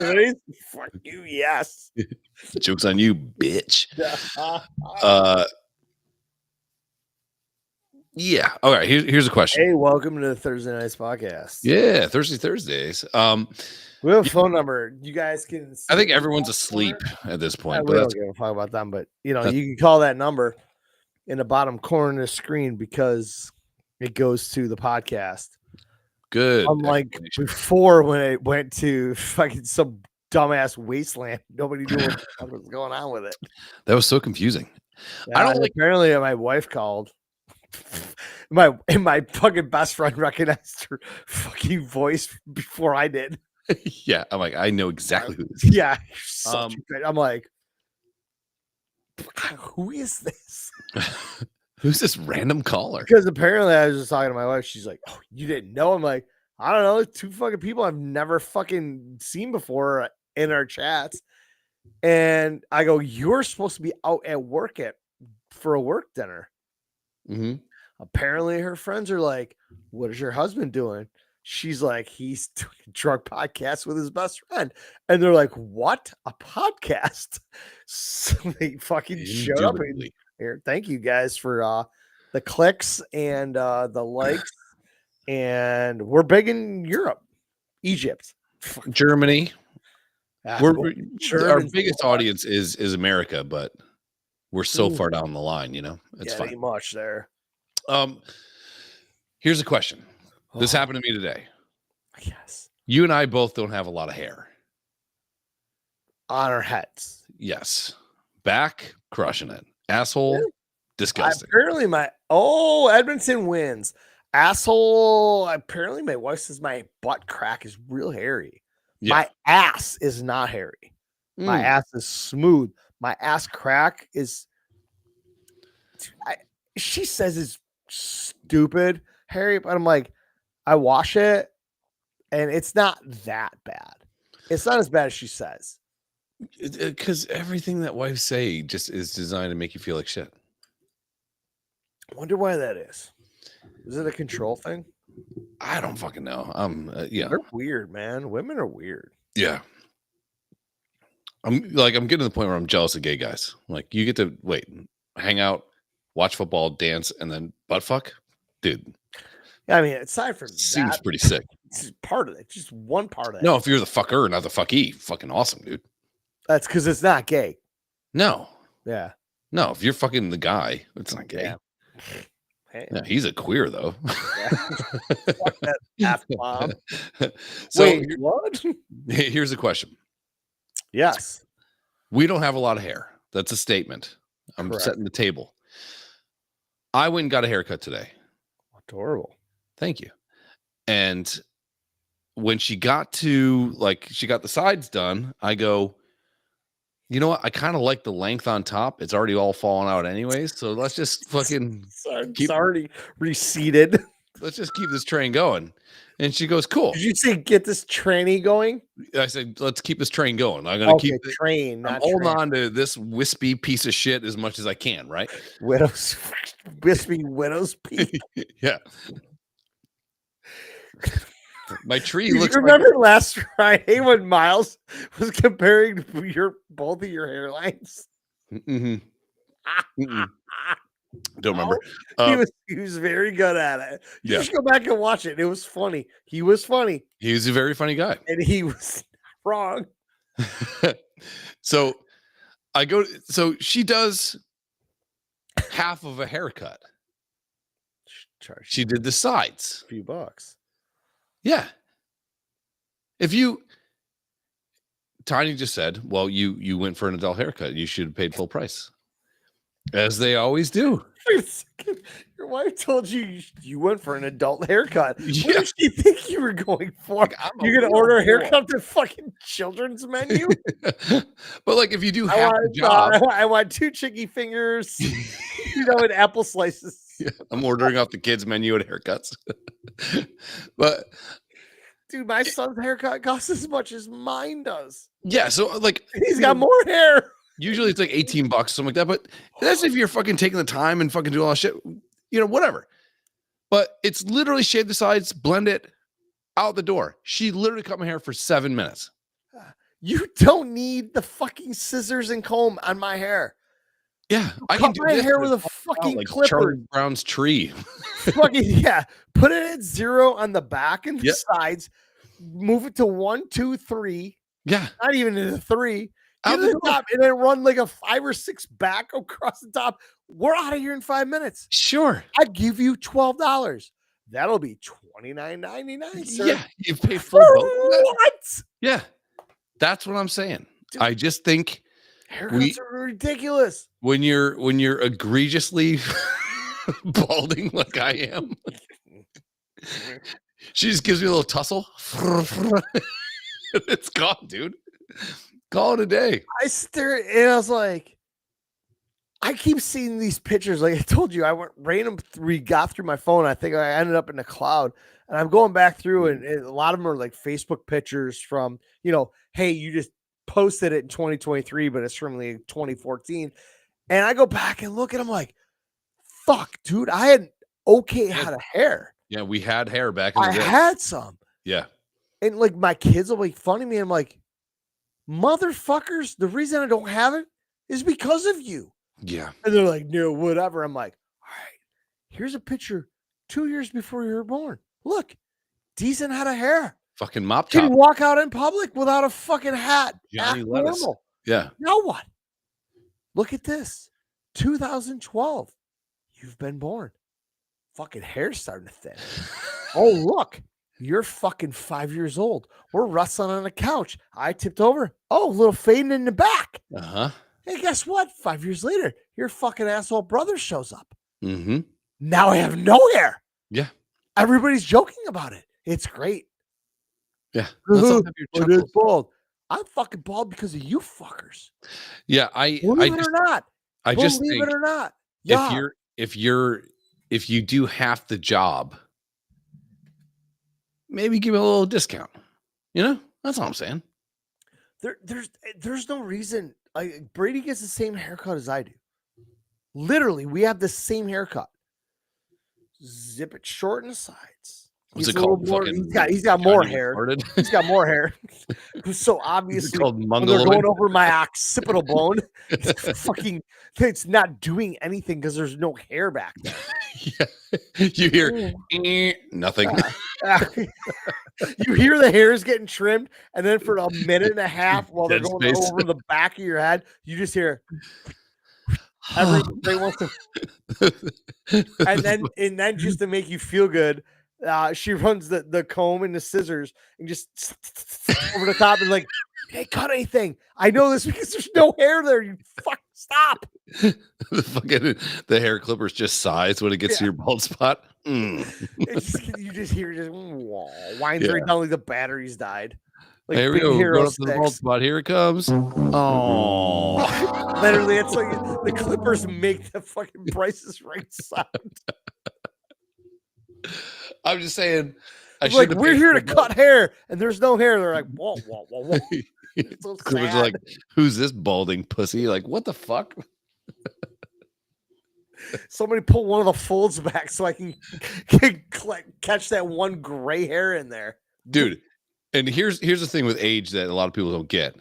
Fuck you, yes. Joke's on you, bitch. Yeah. All right. Here's a question. Hey, welcome to the Thursday Nights Podcast. Yeah, Thursdays. We have a phone number. You guys can see I think everyone's asleep at this point, we but don't give a fuck about them, but you can call that number in the bottom corner of the screen because it goes to the podcast. good. Unlike before when it went to fucking some dumbass wasteland. Nobody knew what the fuck was going on with it. That was so confusing. I don't like. Apparently my wife called. My fucking best friend recognized her fucking voice before I did. Yeah, I'm like, I know exactly who this is. Yeah, I'm like, who is this? Who's this random caller? Because apparently I was just talking to my wife. She's like, "Oh, you didn't know?" I'm like, I don't know. 2 fucking people I've never fucking seen before in our chats. And I go, "You're supposed to be out at work for a work dinner." Mm-hmm. Apparently her friends are like, "What is your husband doing?" She's like, "He's doing a drug podcast with his best friend." And they're like, "What? A podcast?" So they fucking showed up. Here, thank you guys for the clicks and the likes. And we're big in Europe, Egypt, Germany. Our biggest audience is America, but we're so far down the line, it's fine. Ain't much there. Here's a question. This happened to me today. Yes. You and I both don't have a lot of hair on our heads. Yes. Back, crushing it. Asshole, disgusting. Apparently Edmonton wins. Asshole, apparently my wife says my butt crack is real hairy. Yeah. My ass is not hairy. My ass is smooth. My ass crack is she says it's stupid hairy, but I'm like, I wash it and it's not that bad. It's not as bad as she says. Because everything that wives say just is designed to make you feel like shit. I wonder why that is. Is it a control thing? I don't fucking know. Yeah. They're weird, man. Women are weird. Yeah. I'm getting to the point where I'm jealous of gay guys. Like, you get to hang out, watch football, dance, and then butt fuck? Dude. Yeah, I mean, aside from seems pretty sick. It's part of it. Just one part of it. No, if you're the fucker, not the fucky, fucking awesome, dude. That's because it's not gay. No. Yeah. No, if you're fucking the guy, it's not gay. Yeah. Hey. Yeah, he's a queer, though. Yeah. Fuck that F-bomb. So, wait, what? Here's a question. Yes. We don't have a lot of hair. That's a statement. I'm setting the table. I went and got a haircut today. Adorable. Thank you. And when she got she got the sides done, I go, you know what? I kind of like the length on top. It's already all falling out anyways. So let's just fucking it's already receded. Let's just keep this train going. And she goes, cool. Did you say get this trainee going? I said, let's keep this train going. I'm going to keep the train. I'm holding on to this wispy piece of shit as much as I can, right? Wispy widow's peak. Yeah. My tree looks. You remember last Friday when Miles was comparing both of your hairlines? Mm-hmm. Don't remember. He was very good at it. You should go back and watch it. It was funny. He was funny. He was a very funny guy, and he was wrong. So she does half of a haircut. She did the sides. A few bucks. Yeah. Tiny just said, well, you went for an adult haircut. You should have paid full price. As they always do. Wait a second. Your wife told you went for an adult haircut. Yeah. What did she think you were going for? You're going to order a haircut to fucking children's menu? But if you do half the job. I want 2 chicky fingers, and apple slices. Yeah, I'm ordering off the kids' menu at haircuts. But dude, my son's haircut costs as much as mine does. Yeah, so he's got more hair. Usually it's $18, something like that. But that's if you're fucking taking the time and fucking doing all that shit, whatever. But it's literally shave the sides, blend it, out the door. She literally cut my hair for 7 minutes. You don't need the fucking scissors and comb on my hair. Yeah, I Cut can do my this hair and with it a falls out fucking like clipper. Charlie Brown's tree. Fucking yeah. Put it at 0 on the back and the Yep. sides. Move it to 1, 2, 3. Yeah, Not even into 3. out Get to the the door. top and then run like a 5 or 6 back across the top. We're out of here in 5 minutes. Sure. I give you $12. That'll be $29.99, sir. Yeah, you pay full boat. What? Yeah, that's what I'm saying. Dude. I just think Haircuts are ridiculous. when you're egregiously balding like I am, she just gives me a little tussle. It's gone, dude. Call it a day. I sit there and I was like, I keep seeing these pictures. Like I told you, I went got through my phone. I think I ended up in the cloud, and I'm going back through, and a lot of them are like Facebook pictures from, hey, you just posted it in 2023, but it's from like 2014. And I go back and look at them like, fuck, dude, I had had a hair. Yeah, we had hair back in the I day. had some. Yeah. And like my kids will make fun of me. I'm like, motherfuckers, the reason I don't have it is because of you. Yeah. And they're like, no, whatever. I'm like, all right, here's a picture 2 years before you were born. Look, decent head of hair. Fucking mop Can top. you walk out in public without a fucking hat? Johnny Act Lettuce. normal. Yeah. Now what? Look at this. 2012. You've been born. Fucking hair starting to thin. Oh, look. You're fucking 5 years old. We're wrestling on a couch. I tipped over. Oh, a little fading in the back. Uh-huh. Hey, guess what? 5 years later, your fucking asshole brother shows up. Mm-hmm. Now I have no hair. Yeah. Everybody's joking about it. It's great. Yeah. Let's all have your But it's chuckles. bald. I'm fucking bald because of you fuckers. Yeah, Believe it or not. I just Believe think it or not. Yeah. if you do half the job, maybe give it a little discount. That's all I'm saying. There's no reason. Brady gets the same haircut as I do. Literally, we have the same haircut. Zip it short in the sides. What's it called? He's got more hair. He's got more hair. So obviously, called when they're mongoloid? going over my occipital bone, it's not doing anything because there's no hair back there. Yeah. You hear nothing. You hear the hairs getting trimmed, and then for a minute and a half while they're Dead going space. over the back of your head, you just hear everybody wants to, and then just to make you feel good, she runs the comb and the scissors and just over the top and like, hey, cut anything. I know this because there's no hair there. You fuck stop. The hair clippers just sighs when it gets to your bald spot. You just hear winds right down like the batteries died. Like here we go. Hero Going up to the bald 6. spot. Here it comes. Oh, Literally, it's like the clippers make the fucking Prices Right sound. I'm just saying. Like, we're here to cut hair, and there's no hair. They're like, whoa, whoa, whoa, whoa. It's so Clippers sad. are like, who's this balding pussy? Like, what the fuck? Somebody pull one of the folds back so I can catch that one gray hair in there, Dude. And here's the thing with age that a lot of people don't get.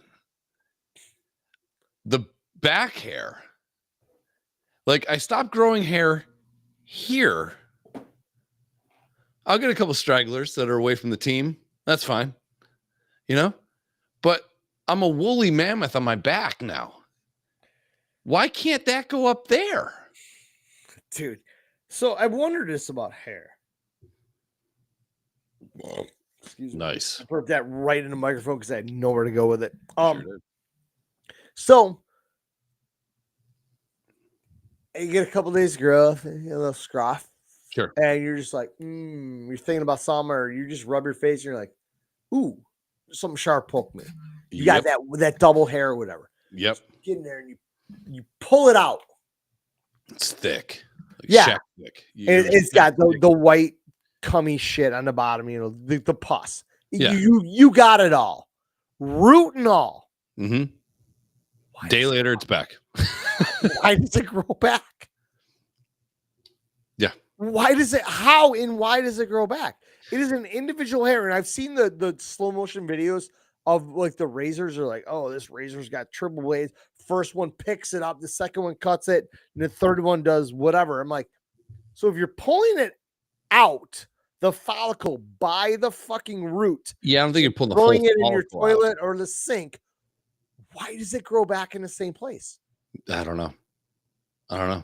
The back hair. Like, I stopped growing hair here. I'll get a couple stragglers that are away from the team. That's fine. But I'm a woolly mammoth on my back now. Why can't that go up there? dude. So I wondered this about hair. Excuse me. Nice. I put that right in the microphone because I had nowhere to go with it. Sure did. So you get a couple days of growth, a little scruff. Sure. And you're just like, you're thinking about something, or you just rub your face and you're like, ooh, something sharp poked me. You got that double hair or whatever. Yep. Get in there and you pull it out. It's thick. Like Yeah. thick. It's got the white cummy shit on the bottom, the pus. Yeah. You got it all. Root and all. Mm-hmm. Day later, it's back. Why does it grow back? Yeah. Why does it grow back? It is an individual hair. And I've seen the slow motion videos of like the razors are like, oh, this razor's got triple blades. First one picks it up, the second one cuts it, and the third one does whatever. I'm like, so if you're pulling it out the follicle by the fucking root, Yeah, I don't think you're pulling the throwing whole it in your follicle toilet or the sink, why does it grow back in the same place? out. I don't know.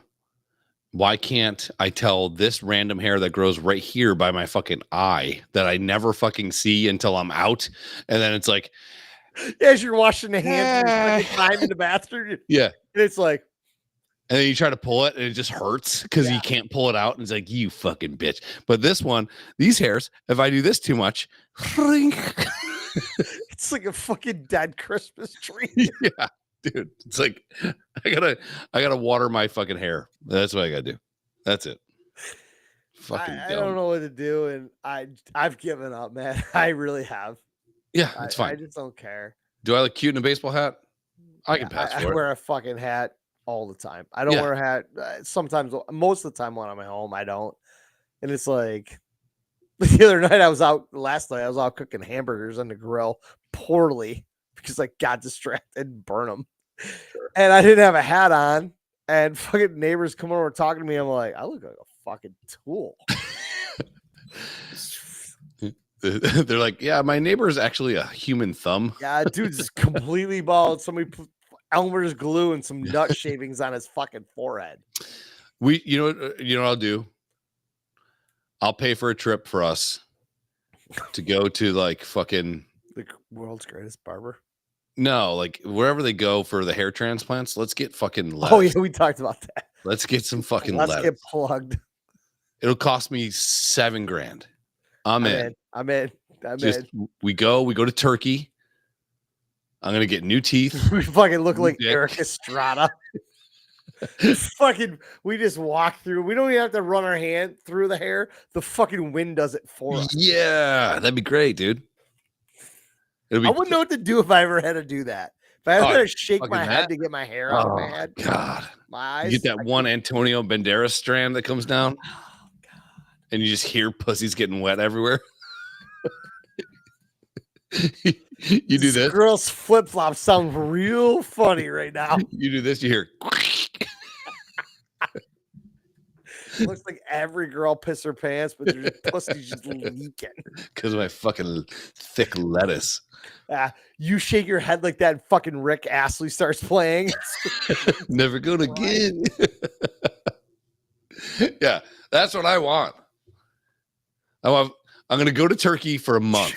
Why can't I tell this random hair that grows right here by my fucking eye that I never fucking see until I'm out? And then it's like, As you're washing the hands for your second time in the bathroom, yeah. and it's like, And then you try to pull it and it just hurts because you can't pull it out. And it's like, you fucking bitch. But this one, these hairs, if I do this too much, it's like a fucking dead Christmas tree. yeah, dude. It's like I gotta water my fucking hair. That's what I gotta do. That's it. Fucking I don't know what to do, and I've given up, man. I really have. Yeah, it's fine. I just don't care. Do I look cute in a baseball hat? I can pass I for it. wear a fucking hat all the time. I don't wear a hat sometimes. Most of the time when I'm at home, I don't. And it's like the other night last night I was out cooking hamburgers on the grill poorly because I got distracted and burn them. Sure. And I didn't have a hat on, and fucking neighbors come over talking to me. I'm like, I look like a fucking tool. They're like, yeah, my neighbor is actually a human thumb. Yeah, dude's completely bald. Somebody put Elmer's glue and some nut shavings on his fucking forehead. You know what I'll do? I'll pay for a trip for us to go to like fucking the world's greatest barber. No, like wherever they go for the hair transplants, let's get fucking lettuce. Oh yeah, we talked about that. Let's get some fucking let's lettuce. Get plugged. It'll cost me $7,000. I'm in. We go to Turkey. I'm gonna get new teeth. We fucking look like Eric Estrada. We just walk through. We don't even have to run our hand through the hair. The fucking wind does it for us. Yeah, that'd be great, dude. I wouldn't know what to do if I ever had to do that. If I had to shake my head to get my hair out of my head. God. My eyes. You get that one Antonio Banderas strand that comes down. Oh, God. And you just hear pussies getting wet everywhere. You do this. Girls' flip flops sound real funny right now. You do this, you hear. Looks like every girl pissed her pants, but their pussy's just leaking. Because of my fucking thick lettuce. You shake your head like that, and fucking Rick Astley starts playing. Never gonna again. Yeah, that's what I want. I'm gonna go to Turkey for a month.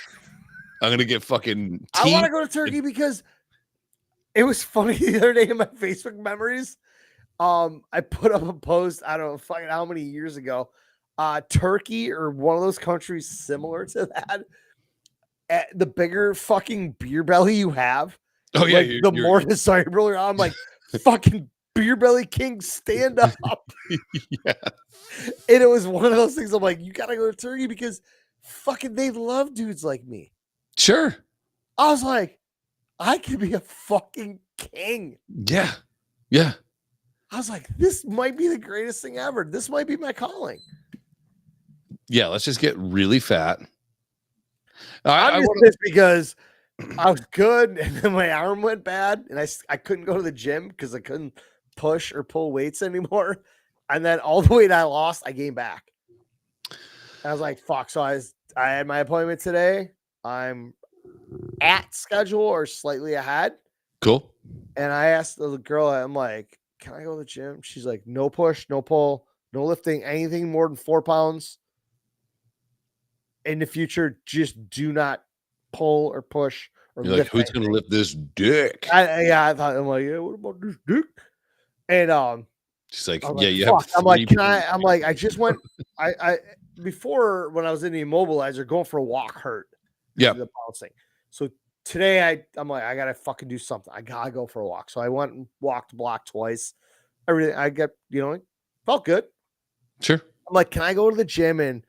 I'm gonna get fucking tea. I want to go to Turkey because it was funny the other day in my Facebook memories. I put up a post, I don't know fucking how many years ago. Turkey or one of those countries similar to that. The bigger fucking beer belly you have, the more desirable. I'm like, fucking beer belly king, stand up. Yeah. And it was one of those things. I'm like, you gotta go to Turkey because fucking they love dudes like me. Sure. I was like, I could be a fucking king. Yeah. Yeah. I was like, this might be the greatest thing ever. This might be my calling. Yeah, let's just get really fat. I'm just pissed because I was good and then my arm went bad and I couldn't go to the gym because I couldn't push or pull weights anymore. And then all the weight I lost, I gained back. And I was like, fuck. So I had my appointment today. I'm at schedule or slightly ahead. Cool. And I asked the girl, I'm like, can I go to the gym? She's like, no push, no pull, no lifting, anything more than 4 pounds. In the future, just do not pull or push or You're lift. Like, who's going to lift this dick? I thought, I'm like, yeah, what about this dick? And she's like, yeah, you have. I'm like, can I? I'm like, I just went. I before when I was in the immobilizer, going for a walk hurt. Yeah. The bouncing. So today I'm like, I gotta fucking do something. I gotta go for a walk. So I went and walked the block twice. Everything I get, felt good. Sure. I'm like, can I go to the gym and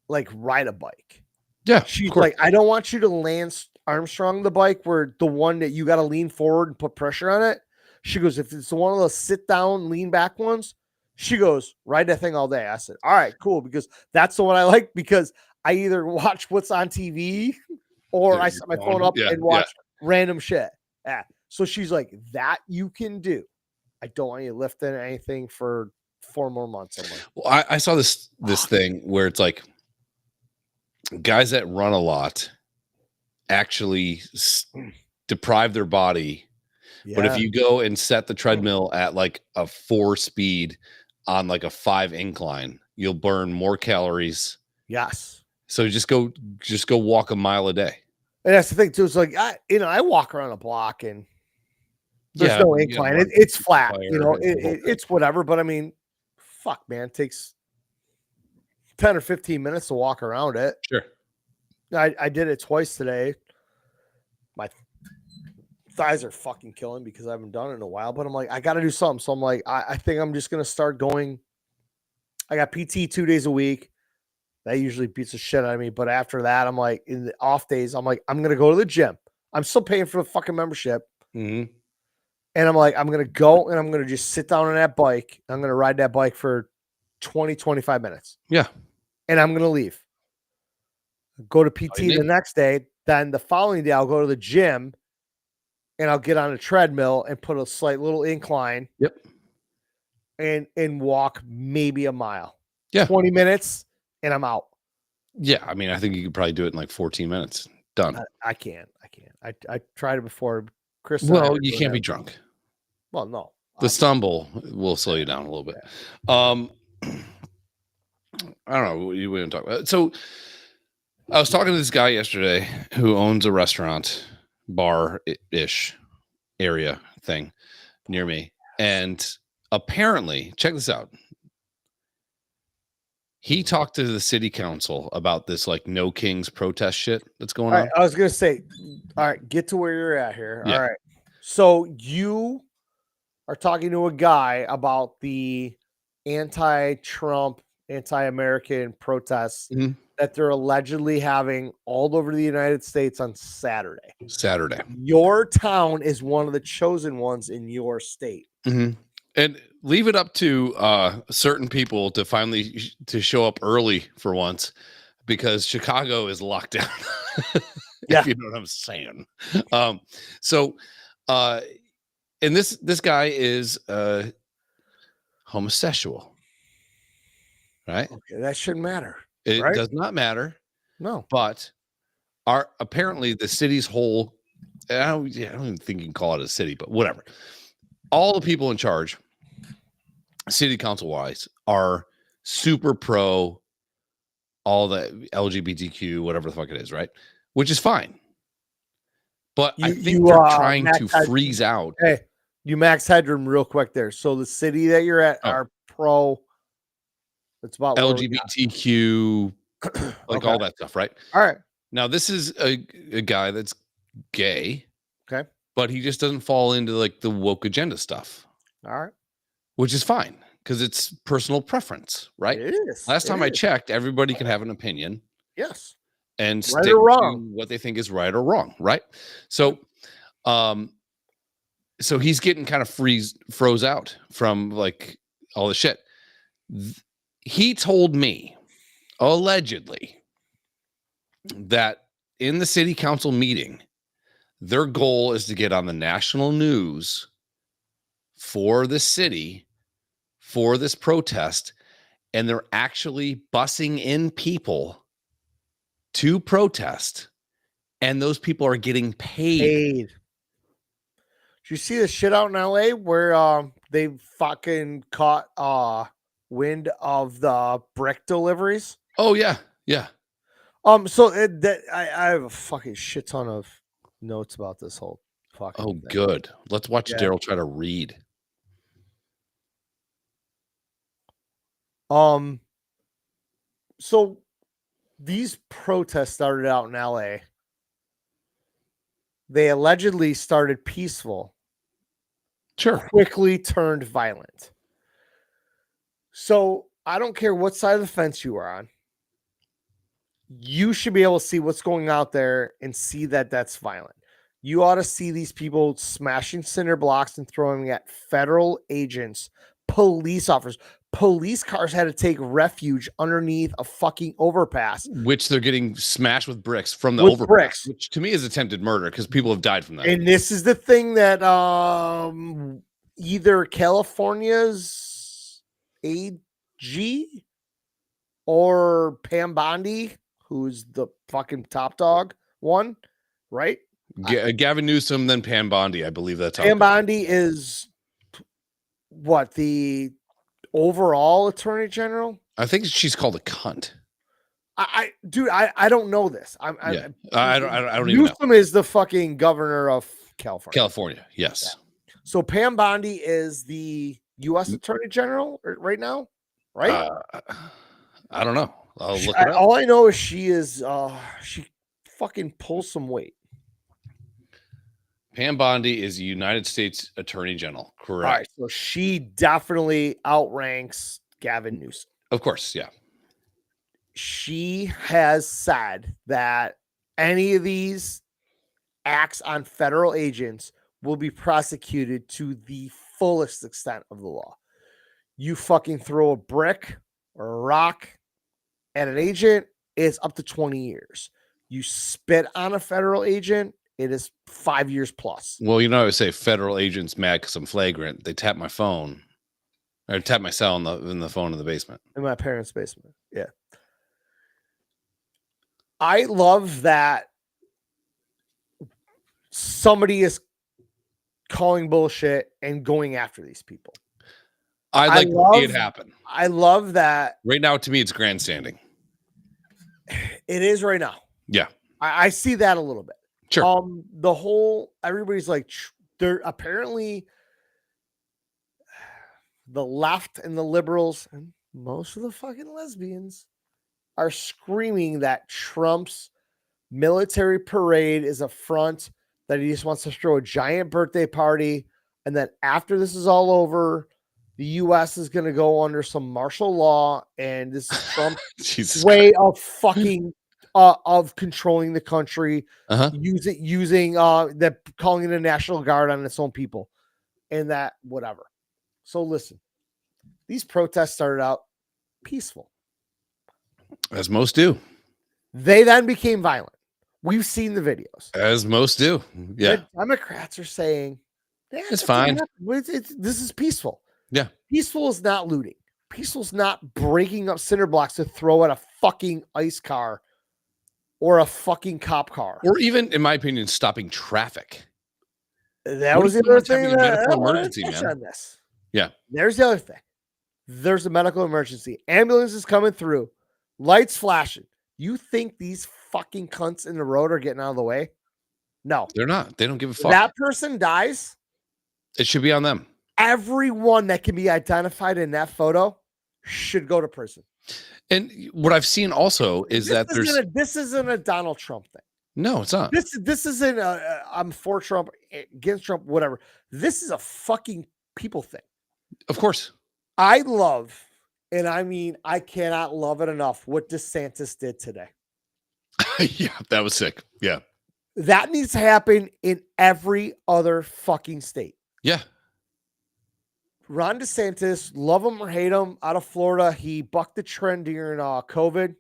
like ride a bike? Yeah. She's like, I don't want you to Lance Armstrong the bike where the one that you got to lean forward and put pressure on it. She goes, if it's one of those sit down, lean back ones, she goes, ride that thing all day. I said, all right, cool. Because that's the one I like because I either watch what's on TV or Yeah, I your set my phone. phone up Yeah, and watch random shit. Yeah. So she's like, that you can do. I don't want you lifting anything for 4 more months. I'm like, Well, I saw this fuck. thing where it's like guys that run a lot actually deprive their body. But if Yeah. you go and set the treadmill at like a 4 speed on like a 5 incline, you'll burn more calories. Yes. So just go walk a mile a day. And that's the thing too. It's like I walk around a block and there's Yeah, no you gotta incline. run It's flat. fire and the whole thing. It's whatever. But I mean, fuck, man, it takes 10 or 15 minutes to walk around it. Sure. I did it twice today. My thighs are fucking killing because I haven't done it in a while. But I'm like, I got to do something. So I'm like, I think I'm just gonna start going. I got PT 2 days a week. That usually beats the shit out of me. But after that, I'm like, in the off days, I'm like, I'm gonna go to the gym. I'm still paying for the fucking membership. Mhm. And I'm like, I'm going to go and I'm going to just sit down on that bike. I'm going to ride that bike for 20, 25 minutes. Yeah. And I'm going to leave. Go to PT you the need. next day. Then the following day, I'll go to the gym and I'll get on a treadmill and put a slight little incline Yep. and walk maybe a mile. Yeah. 20 minutes and I'm out. Yeah. I mean, I think you could probably do it in like 14 minutes. Done. I can't. I tried it before. Chris and I Well, were you doing can't that. be drunk. Well, no. The stumble will slow you down a little bit. I don't know what you want to talk about. So I was talking to this guy yesterday who owns a restaurant, bar-ish area thing near me. And apparently, check this out. He talked to the city council about this like no kings protest shit that's going All on. right, I was going to say, all right, get to where you're at here. Yeah. All right. So you are talking to a guy about the anti-Trump, anti-American protests Mhm. that they're allegedly having all over the United States on Saturday. Saturday. Your town is one of the chosen ones in your state. Mm-hmm. And leave it up to certain people to finally to show up early for once, because Chicago is locked down. Yeah. If you know what I'm saying. So and this guy is homosexual, right? Okay, that shouldn't matter. It right? does not matter, No. but apparently the city's whole, I don't even think you can call it a city, but whatever. All the people in charge, city council wise, are super pro all the LGBTQ, whatever the fuck it is, right? Which is fine. But I think they're trying to freeze out. Hey, you max headroom real quick there. So the city that you're at are pro. It's about LGBTQ, like all that stuff, right? All right. Now this is a guy that's gay. Okay. But he just doesn't fall into like the woke agenda stuff. All right. Which is fine because it's personal preference, right? It is. Last time I checked, everybody can have an opinion. Yes. And right stick or wrong. to what they think is right or wrong, right? So so he's getting kind of froze out from like all the shit. He told me allegedly that in the city council meeting, their goal is to get on the national news for the city for this protest, and they're actually busing in people to protest, and those people are getting paid. Did you see the shit out in LA where they fucking caught wind of the brick deliveries? Oh yeah. So I have a fucking shit ton of notes about this whole fucking thing. Good. Let's watch Daryl try to read. So these protests started out in LA. They allegedly started peaceful. Sure. Quickly turned violent. So I don't care what side of the fence you are on. You should be able to see what's going out there and see that that's violent. You ought to see these people smashing cinder blocks and throwing at federal agents, police officers. police cars had to take refuge underneath a fucking overpass which they're getting smashed with bricks from the with overpass, bricks. which to me is attempted murder because people have died from that. And this is the thing that either California's AG or Pam Bondi, who's the fucking top dog one, right? Gavin Newsom, then Pam Bondi. I believe that's how Pam Bondi is what, the overall attorney general? I think she's called a cunt. Dude, I don't know this. I don't even know. Newsom is the fucking governor of California. California, yes. Yeah. So Pam Bondi is the U.S. attorney general right now, right? I don't know. I'll look it up. All I know is she fucking pulls some weight. Pam Bondi is the United States Attorney General. Correct. All right, so she definitely outranks Gavin Newsom. Of course, yeah. She has said that any of these acts on federal agents will be prosecuted to the fullest extent of the law. You fucking throw a brick or a rock at an agent, it's up to 20 years. You spit on a federal agent, it is 5 years plus. Well, you know, I would say federal agents mad because I'm flagrant. They tap my phone or tap my cell in the phone in the basement. In my parents' basement. Yeah. I love that somebody is calling bullshit and going after these people. I'd like to see it happen. I love that. Right now, to me, it's grandstanding. It is right now. Yeah. I see that a little bit. Sure. The whole, everybody's like, they're apparently the left and the liberals and most of the fucking lesbians are screaming that Trump's military parade is a front, that he just wants to throw a giant birthday party. And that after this is all over, the U.S. is going to go under some martial law. And this is Trump's way of fucking of controlling the country, using that, calling it a national guard on its own people, and that whatever. So listen, these protests started out peaceful, as most do. They then became violent. We've seen the videos, as most do. Yeah, the Democrats are saying it's fine. This is peaceful. Yeah, peaceful is not looting. Peaceful is not breaking up cinder blocks to throw at a fucking ice car or a fucking cop car, or even, in my opinion, stopping traffic. That was the other thing. Medical emergency, man. On this. Yeah, there's the other thing. There's a medical emergency. Ambulance is coming through. Lights flashing. You think these fucking cunts in the road are getting out of the way? No, they're not. They don't give a fuck. That person dies. It should be on them. Everyone that can be identified in that photo should go to prison. And what I've seen also is this isn't a Donald Trump thing. No, it's not. This isn't I'm for Trump, against Trump, whatever. This is a fucking people thing. Of course. I love, and I mean, I cannot love it enough, what DeSantis did today. Yeah, that was sick. Yeah. That needs to happen in every other fucking state. Yeah. Ron DeSantis, love him or hate him, out of Florida, he bucked the trend during COVID.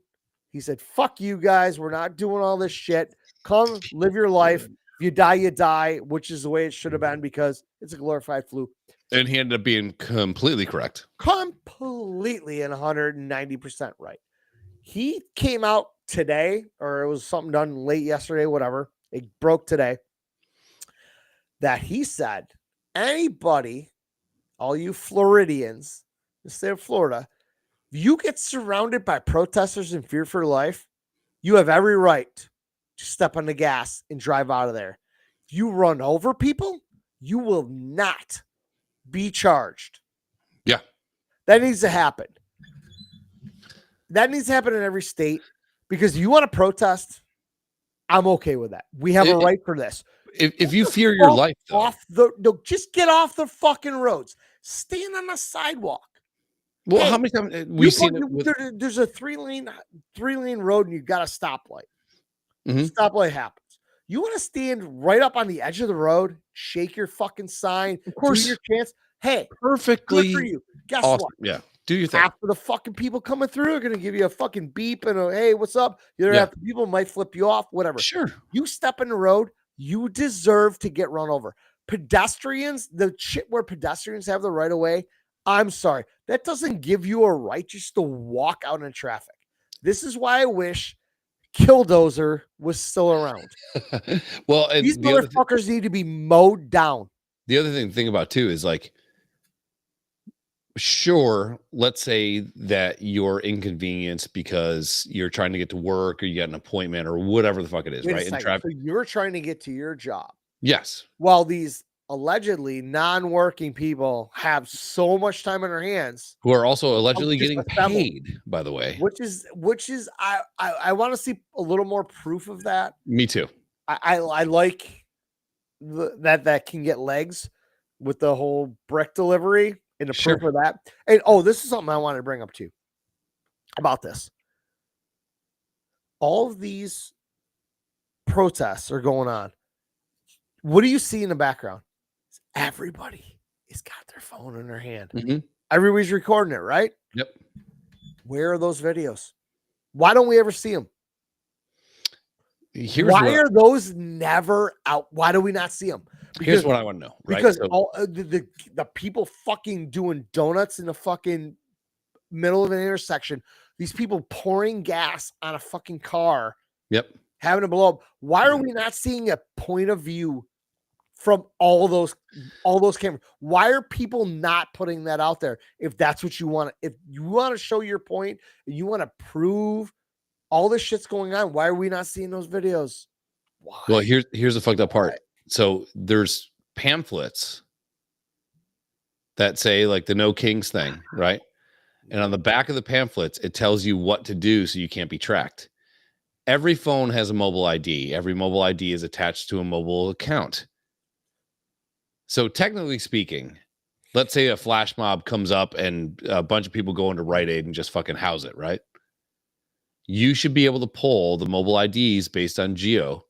He said, fuck you guys. We're not doing all this shit. Come live your life. If you die, you die, which is the way it should have been because it's a glorified flu. And he ended up being completely correct. Completely and 190% right. He came out today, or it was something done late yesterday, whatever. It broke today. That he said, anybody, all you Floridians, the state of Florida, if you get surrounded by protesters in fear for life, you have every right to step on the gas and drive out of there. If you run over people, you will not be charged. Yeah. That needs to happen. That needs to happen in every state because you want to protest, I'm okay with that. We have a right for this. If you fear your life, just get off the fucking roads. Stand on the sidewalk. Well, how many times we've seen it? There's a three lane road and you've got a stoplight. Stoplight happens. You want to stand right up on the edge of the road, shake your fucking sign, of course, do your chance. Hey, perfectly good for you. Guess awesome. what? Yeah. Do your thing. Half of the fucking people coming through are going to give you a fucking beep and a, hey, what's up? The other half of the people might flip you off, whatever. Sure. You step in the road, you deserve to get run over. Pedestrians, the shit where pedestrians have the right of way, I'm sorry. That doesn't give you a right just to walk out in traffic. This is why I wish Killdozer was still around. Well, and these motherfuckers need to be mowed down. The other thing to think about too is like, sure, let's say that you're inconvenienced because you're trying to get to work or you got an appointment or whatever the fuck it is, right? In traffic. So you're trying to get to your job. Yes. While these allegedly non-working people have so much time on their hands, who are also allegedly getting paid, by the way, which is I want to see a little more proof of that. Me too. I like that can get legs with the whole brick delivery and the proof of that. And this is something I wanted to bring up to you about this. All of these protests are going on. What do you see in the background? Everybody has got their phone in their hand. Mm-hmm. Everybody's recording it, right? Yep. Where are those videos? Why don't we ever see them? Why are those never out? Why do we not see them? Because, here's what I want to know. Right? Because all the people fucking doing donuts in the fucking middle of an intersection, these people pouring gas on a fucking car. Yep. Having to blow up. Why are we not seeing a point of view from all those cameras? Why are people not putting that out there? If that's what you want, if you want to show your point, you want to prove all this shit's going on, why are we not seeing those videos? Why? Well, here's the fucked up part. So there's pamphlets that say like the No Kings thing, right? And on the back of the pamphlets, it tells you what to do so you can't be tracked. Every phone has a mobile ID. Every mobile ID is attached to a mobile account. So technically speaking, let's say a flash mob comes up and a bunch of people go into Rite Aid and just fucking house it, right? You should be able to pull the mobile IDs based on geo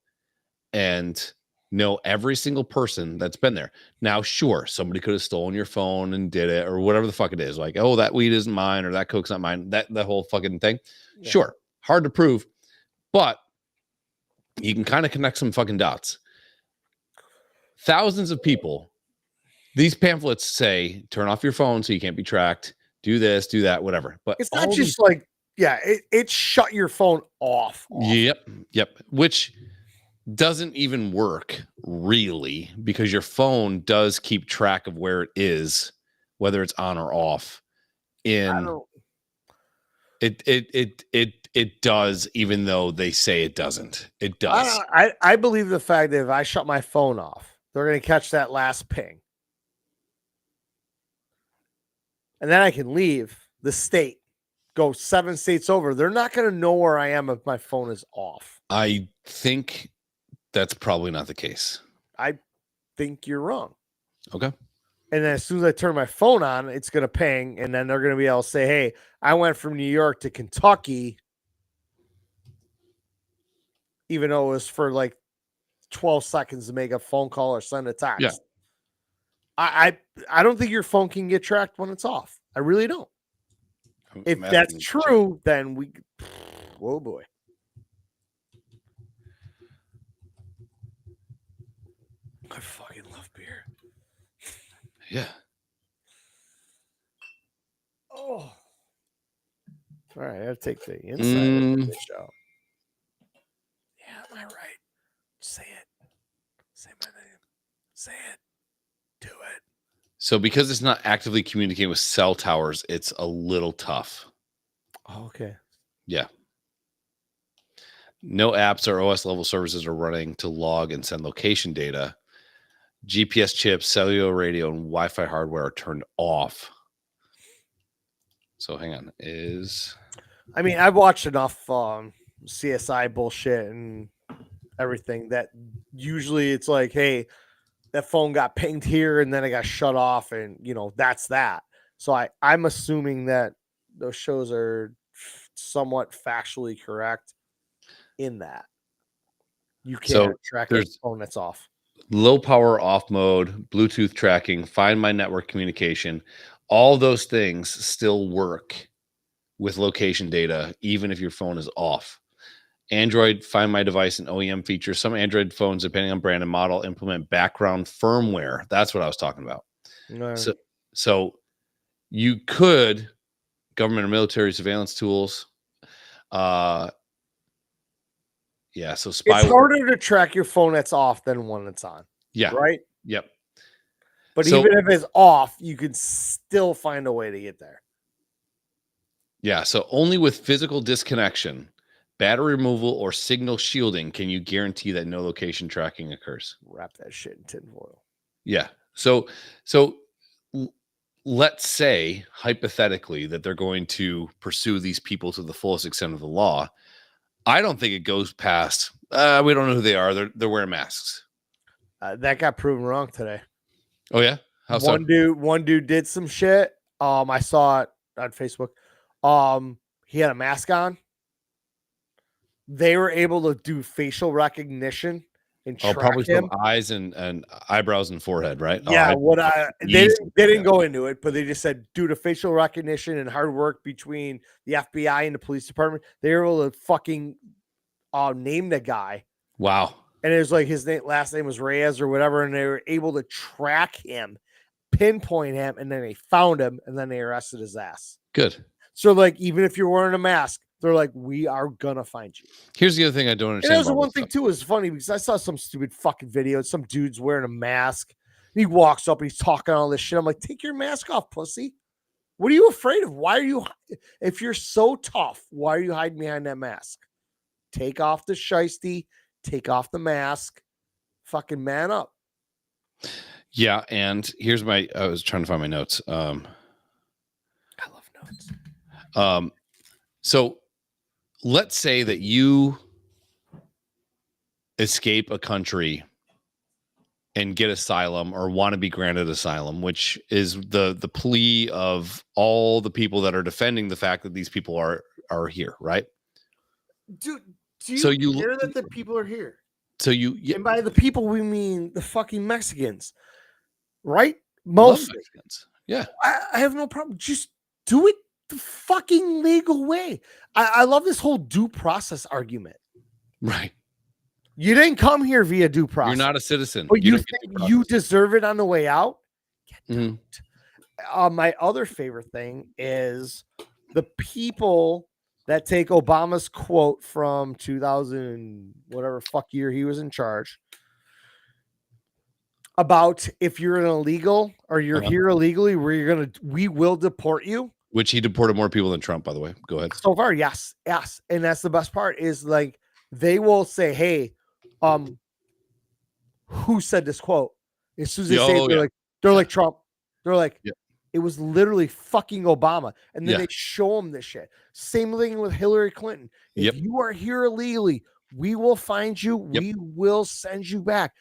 and know every single person that's been there. Now, sure, somebody could have stolen your phone and did it or whatever the fuck it is. Like, oh, that weed isn't mine or that coke's not mine. That whole fucking thing. Yeah. Sure, hard to prove, but you can kind of connect some fucking dots. Thousands of people. These pamphlets say, turn off your phone so you can't be tracked. Do this, do that, whatever. But it's not just like, yeah, it's shut your phone off. Yep. Which doesn't even work really because your phone does keep track of where it is, whether it's on or off. It does, even though they say it doesn't. It does. I believe the fact that if I shut my phone off, they're going to catch that last ping. And then I can leave the state, go 7 states over. They're not going to know where I am if my phone is off. I think that's probably not the case. I think you're wrong. Okay. And then as soon as I turn my phone on, it's going to ping. And then they're going to be able to say, hey, I went from New York to Kentucky, even though it was for like 12 seconds to make a phone call or send a text. Yeah. I don't think your phone can get tracked when it's off. I really don't. If that's true, then whoa boy. I fucking love beer. Yeah. Oh. All right, I gotta take the inside of the show. Yeah, am I right? Say it. Say my name. Say it. Do it. So because it's not actively communicating with cell towers, it's a little tough. Oh, okay. Yeah. No apps or OS level services are running to log and send location data. GPS chips, cellular radio, and Wi-Fi hardware are turned off. So hang on. I mean, I've watched enough CSI bullshit and everything that usually it's like, hey, that phone got pinged here and then it got shut off, and that's that. So I'm assuming that those shows are somewhat factually correct in that you can't track a phone that's off. Low power off mode, Bluetooth tracking, find my network communication, all those things still work with location data, even if your phone is off. Android, Find My Device, and OEM features. Some Android phones, depending on brand and model, implement background firmware. That's what I was talking about. No. So you could, government or military surveillance tools. Yeah, so It's spyware. harder to track your phone that's off than one that's on. Yeah. Right? Yep. But So- even if it's off, you can still find a way to get there. Yeah, so only with physical disconnection, battery removal, or signal shielding can you guarantee that no location tracking occurs. Wrap that shit in tinfoil. Yeah. So let's say hypothetically that they're going to pursue these people to the fullest extent of the law. I don't think it goes past. We don't know who they are. They're wearing masks. That got proven wrong today. Oh yeah, how so? One dude did some shit. I saw it on Facebook. He had a mask on. They were able to do facial recognition and track probably him. from eyes and eyebrows and forehead, right? Yeah, they didn't go into it, but they just said due to facial recognition and hard work between the FBI and the police department, they were able to fucking name the guy. Wow. And it was like his last name was Reyes or whatever, and they were able to track him, pinpoint him, and then they found him, and then they arrested his ass. Good. So, like, even if you're wearing a mask, they're like, we are gonna find you. Here's the other thing I don't understand. And there's one thing too is funny because I saw some stupid fucking video. Some dude's wearing a mask. He walks up and he's talking all this shit. I'm like, take your mask off, pussy. What are you afraid of? Why are you? If you're so tough, why are you hiding behind that mask? Take off the shiesty. Take off the mask. Fucking man up. Yeah, and here's I was trying to find my notes. I love notes. So let's say that you escape a country and get asylum or want to be granted asylum, which is the plea of all the people that are defending the fact that these people are here, right? Dude, do you care that the people are here? So and by the people we mean the fucking Mexicans, right? Mostly. Mexicans. Yeah. I have no problem. Just do it the fucking legal way. I love this whole due process argument. Right. You didn't come here via due process. You're not a citizen. But you think you deserve it on the way out? My other favorite thing is the people that take Obama's quote from 2000, whatever fuck year he was in charge, about if you're an illegal or you're here illegally, we will deport you. Which he deported more people than Trump, by the way. Go ahead. So far, yes. And that's the best part is like they will say, hey, who said this quote? As soon as they say it, they're like Trump. They're like, it was literally fucking Obama. And then they show them this shit. Same thing with Hillary Clinton. If you are here illegally, we will find you. We will send you back.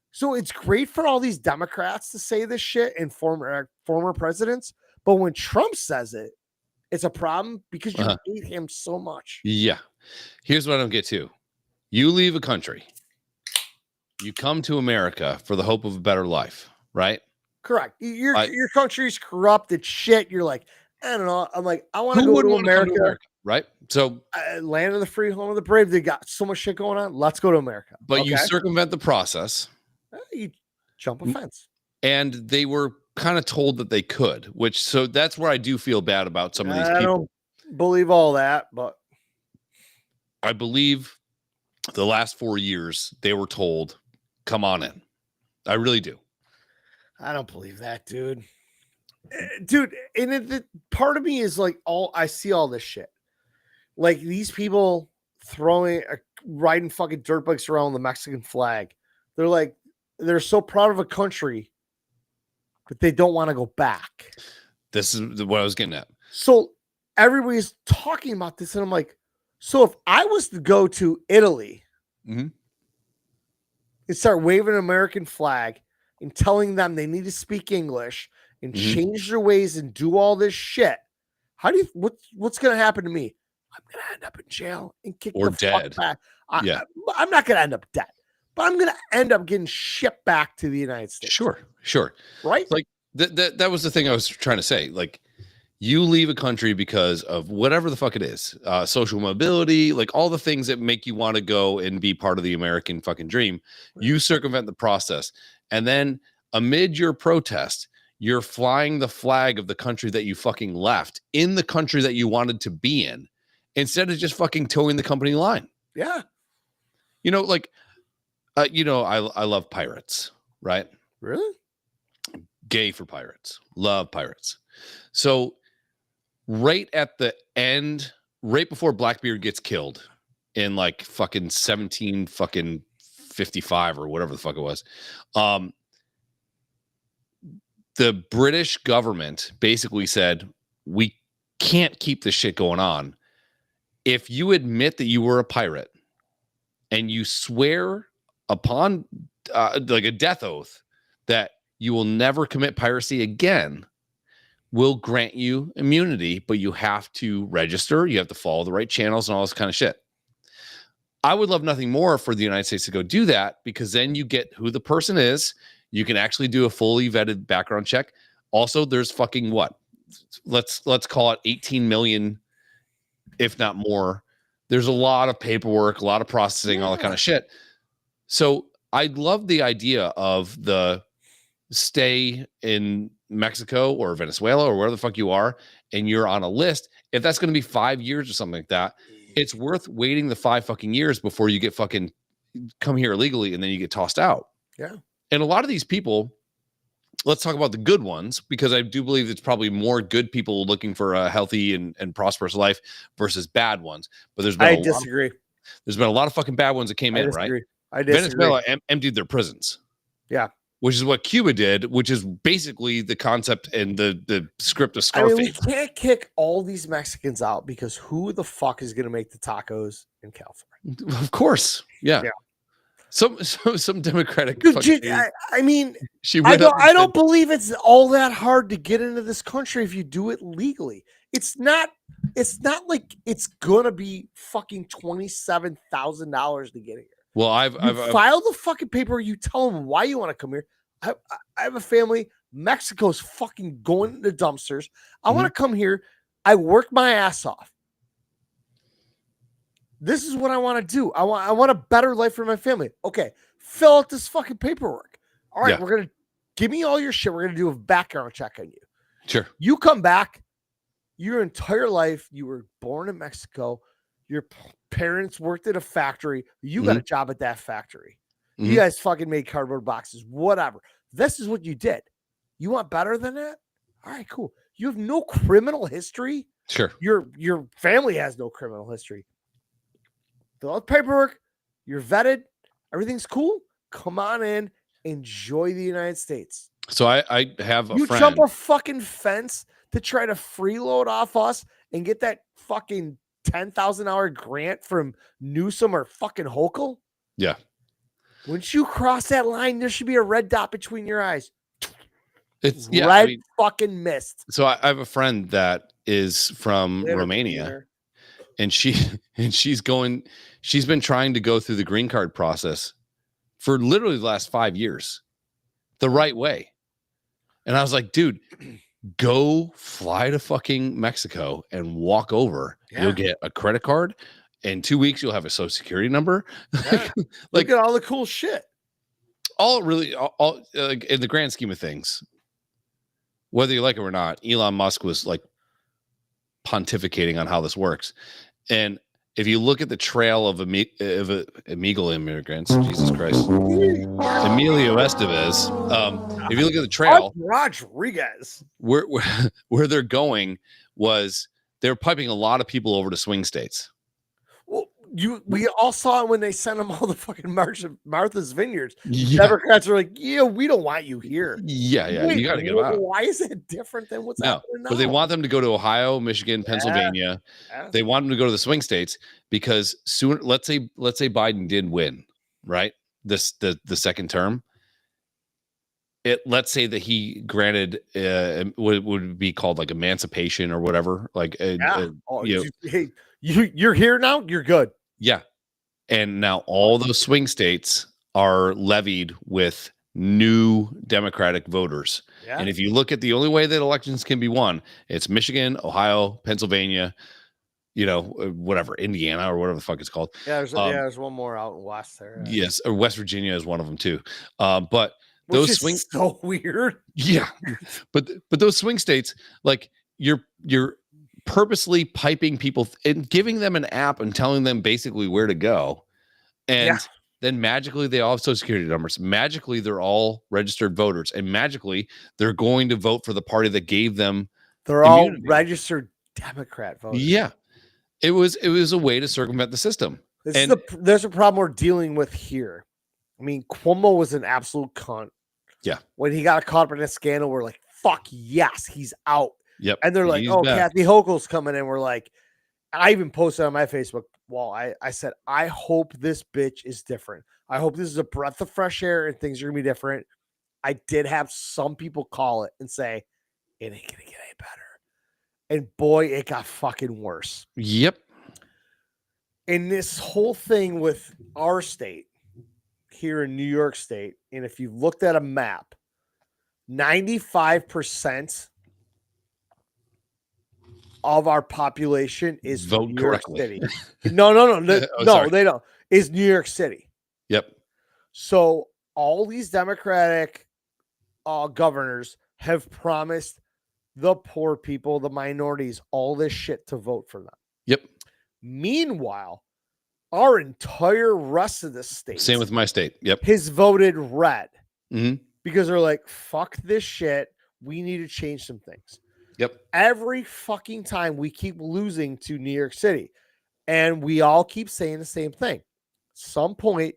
So it's great for all these Democrats to say this shit and former presidents. But when Trump says it, it's a problem because you hate him so much. Yeah. Here's what I don't get to. You leave a country. You come to America for the hope of a better life, right? Correct. Your country's corrupted shit. You're like, I don't know. I'm like, I want to go to America. Right? So land of the free, home of the brave. They got so much shit going on. Let's go to America. But you circumvent the process. You jump a fence. And they were kind of told that they could, so that's where I do feel bad about some of these people. I don't believe all that, but I believe the last 4 years they were told, come on in. I really do. I don't believe that, dude. Dude, and the part of me is like, I see all this shit. Like these people riding fucking dirt bikes around the Mexican flag. They're like, they're so proud of a country, but they don't want to go back. This is what I was getting at. So everybody's talking about this, and I'm like, so if I was to go to Italy and start waving an American flag and telling them they need to speak English and change their ways and do all this shit, what's going to happen to me? I'm going to end up in jail and kicked or the dead. Fuck back. I'm not going to end up dead, but I'm going to end up getting shipped back to the United States. Sure. Right? Like That was the thing I was trying to say. Like, you leave a country because of whatever the fuck it is, social mobility, like all the things that make you want to go and be part of the American fucking dream. You circumvent the process. And then amid your protest, you're flying the flag of the country that you fucking left in the country that you wanted to be in, instead of just fucking towing the company line. Yeah. You know, like, I love pirates, right? Really? Gay for pirates. Love pirates. So right at the end, right before Blackbeard gets killed in like fucking 17 fucking 55 or whatever the fuck it was, the British government basically said, we can't keep this shit going on. If you admit that you were a pirate and you swear upon like a death oath that you will never commit piracy again, will grant you immunity, but you have to register, you have to follow the right channels and all this kind of shit. I would love nothing more for the United States to go do that, because then you get who the person is. You can actually do a fully vetted background check. Also, there's fucking what? Let's call it 18 million, if not more. There's a lot of paperwork, a lot of processing, all that kind of shit. So I love the idea of the stay in Mexico or Venezuela or wherever the fuck you are, and you're on a list. If that's going to be 5 years or something like that, it's worth waiting the 5 fucking years before you get fucking come here illegally and then you get tossed out. Yeah. And a lot of these people, let's talk about the good ones, because I do believe it's probably more good people looking for a healthy and prosperous life versus bad ones. But there's been there's been a lot of fucking bad ones that came in, right? I disagree. Venezuela emptied their prisons. Yeah. Which is what Cuba did, which is basically the concept and the script of Scarface. I mean, we can't kick all these Mexicans out, because who the fuck is going to make the tacos in California? Of course. Yeah. Some Democratic. Dude, I mean, I don't believe it's all that hard to get into this country if you do it legally. It's not like it's gonna be fucking $27,000 to get here. Well, I've file the fucking paper. You tell them why you want to come here. I have a family. Mexico's fucking going into dumpsters. I want to come here. I work my ass off. This is what I want to do. I want a better life for my family. Okay, fill out this fucking paperwork. All right, we're gonna give me all your shit. We're gonna do a background check on you. Sure. You come back. Your entire life, you were born in Mexico. Your parents worked at a factory. You got a job at that factory. You guys fucking made cardboard boxes, whatever. This is what you did. You want better than that? All right, cool. You have no criminal history. Sure. Your family has no criminal history. Fill out paperwork. You're vetted. Everything's cool. Come on in. Enjoy the United States. So I have a friend. You jump a fucking fence to try to freeload off us and get that fucking $10,000 grant from Newsom or fucking Hochul? Yeah. Once you cross that line, there should be a red dot between your eyes. It's red fucking mist. So I have a friend that is from Romania, and she's been trying to go through the green card process for literally the last 5 years the right way. And I was like, dude, go fly to fucking Mexico and walk over. Yeah. You'll get a credit card. In 2 weeks, you'll have a social security number. Yeah. Look at all the cool shit. All in the grand scheme of things, whether you like it or not, Elon Musk was like pontificating on how this works. And if you look at the trail of illegal immigrants, Jesus Christ, Emilio Estevez, if you look at the trail, Rodriguez, where they're going was they're piping a lot of people over to swing states. Well, we all saw it when they sent them all the fucking March of Martha's Vineyards. Yeah. Democrats are like, yeah, we don't want you here. Yeah. Wait, you got to get them out. Why is it different than what's happening now? But they want them to go to Ohio, Michigan, Pennsylvania. Yeah. They want them to go to the swing states because soon, let's say Biden did win, right? The second term. Let's say that he granted what would be called like emancipation or whatever. Like, hey, you're here now. You're good. Yeah. And now all those swing states are levied with new Democratic voters. Yeah. And if you look at the only way that elections can be won, it's Michigan, Ohio, Pennsylvania, whatever, Indiana or whatever the fuck it's called. There's one more out in West there. Yes, or West Virginia is one of them too. But Which those is swing, so weird. yeah, but those swing states, like you're purposely piping people and giving them an app and telling them basically where to go, and then magically they all have social security numbers. Magically they're all registered voters, and magically they're going to vote for the party that gave them. They're all registered Democrat voters. Yeah, it was a way to circumvent the system. There's a problem we're dealing with here. I mean, Cuomo was an absolute cunt. Yeah. When he got caught up in a scandal, we're like, fuck yes, he's out. Yep. And they're like, oh, back. Kathy Hochul's coming in. We're like, I even posted on my Facebook wall. I said, I hope this bitch is different. I hope this is a breath of fresh air and things are going to be different. I did have some people call it and say, it ain't going to get any better. And boy, it got fucking worse. Yep. And this whole thing with our state here in New York State, and if you looked at a map, 95% of our population is vote New correctly. York City. No, they don't. Is New York City. Yep. So all these Democratic governors have promised the poor people, the minorities, all this shit to vote for them. Yep. Meanwhile, our entire rest of the state, same with my state, yep, has voted red because they're like, fuck this shit. We need to change some things. Yep. Every fucking time we keep losing to New York City, and we all keep saying the same thing. Some point,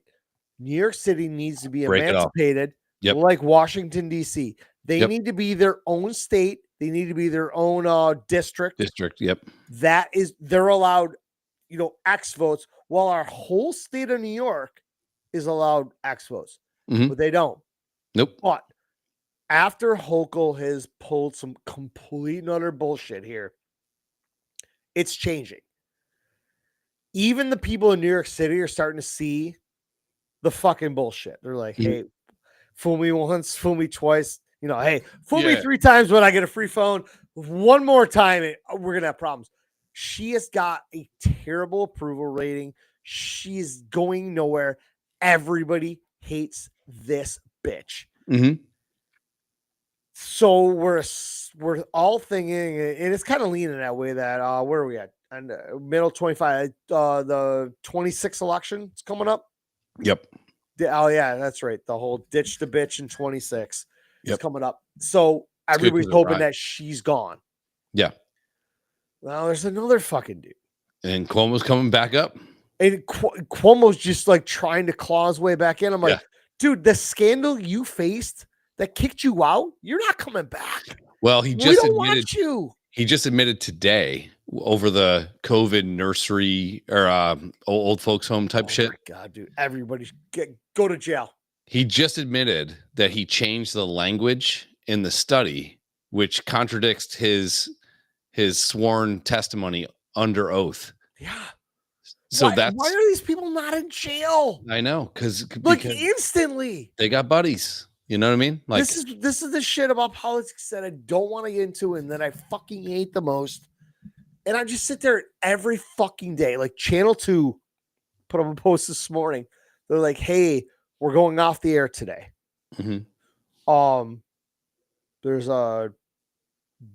New York City needs to be emancipated, like Washington, D.C. They need to be their own state. They need to be their own district. Yep. They're allowed, X votes, while our whole state of New York is allowed X votes. But they don't. Nope. But after Hochul has pulled some complete and utter bullshit here, it's changing. Even the people in New York City are starting to see the fucking bullshit. They're like, hey, fool me once, fool me twice. Hey, fool me 3 times when I get a free phone. One more time, we're going to have problems. She has got a terrible approval rating. She's going nowhere. Everybody hates this bitch. So we're all thinking, and it's kind of leaning that way that where are we at? And middle 25, the 26th election is coming up. Yep. Oh yeah, that's right. The whole ditch the bitch in 26 is coming up. So everybody's hoping that she's gone. Yeah. Well, there's another fucking dude. And Cuomo's coming back up. And Cuomo's just like trying to claw his way back in. I'm like, dude, the scandal you faced that kicked you out, you're not coming back. Well, we don't want you. He just admitted today over the COVID nursery or old folks home type shit. Oh my God, dude. Everybody go to jail. He just admitted that he changed the language in the study, which contradicts his sworn testimony under oath. Yeah. So why are these people not in jail? I know, because instantly they got buddies. You know what I mean? Like this is the shit about politics that I don't want to get into and that I fucking hate the most. And I just sit there every fucking day. Like Channel 2 put up a post this morning. They're like, hey, we're going off the air today. There's a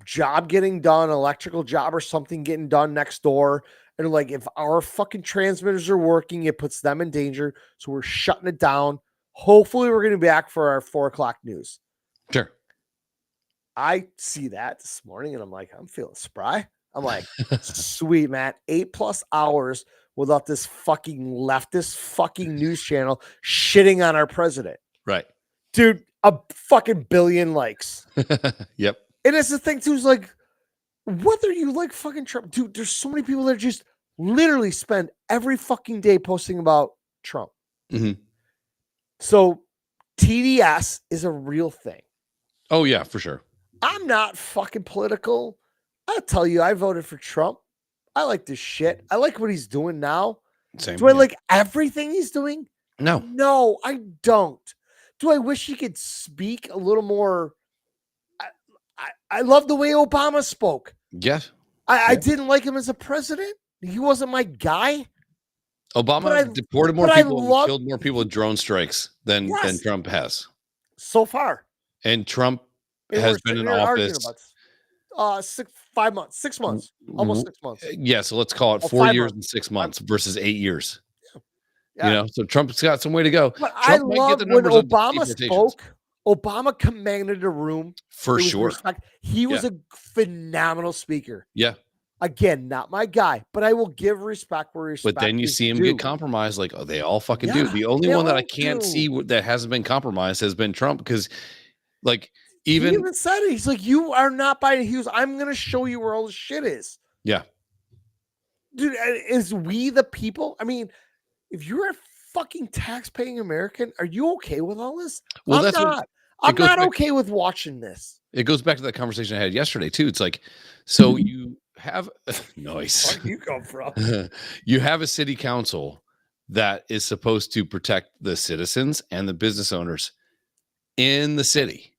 job getting done, electrical job or something getting done next door. And like, if our fucking transmitters are working, it puts them in danger. So we're shutting it down. Hopefully we're going to be back for our 4:00 news. Sure. I see that this morning and I'm like, I'm feeling spry. I'm like, sweet, man. 8+ hours without this fucking leftist fucking news channel shitting on our president. Right. Dude, a fucking billion likes. Yep. And it's the thing too, is like, whether you like fucking Trump, dude, there's so many people that just literally spend every fucking day posting about Trump. So TDS is a real thing. Oh yeah, for sure. I'm not fucking political. I'll tell you, I voted for Trump. I like this shit. I like what he's doing now. Same. Do I like everything he's doing? No. No, I don't. Do I wish he could speak a little more? I love the way Obama spoke. Yeah. I didn't like him as a president. He wasn't my guy. Obama deported more but I people and love killed more people with drone strikes than Trump has. so far. And Trump And has we're been sitting in here arguing office. about 5 months, 6 months, almost 6 months. Yeah, so let's call it 4 years and 6 months versus 8 years. Yeah. You know, so Trump's got some way to go. But Trump I might get love the when numbers up to Obama deportations. spoke. Obama commanded a room. For It was sure. respect. He was a phenomenal speaker. Yeah. Again, not my guy, but I will give respect where respect. But then you is see him due. get compromised, like, oh, they all fucking do. The only they one that I all can't do. see that hasn't been compromised has been Trump, because, like, He even even said it. He's like, you are not buying. He was, I'm going to show you where all the shit is. yeah, Dude, is we the people? I mean, if you're a fucking tax-paying American, are you okay with all this? Well, I'm that's what not. I'm goes not back- okay with watching this. it goes back to that conversation I had yesterday too. It's like, so you have noise. Where do you come from? You have a city council that is supposed to protect the citizens and the business owners in the city,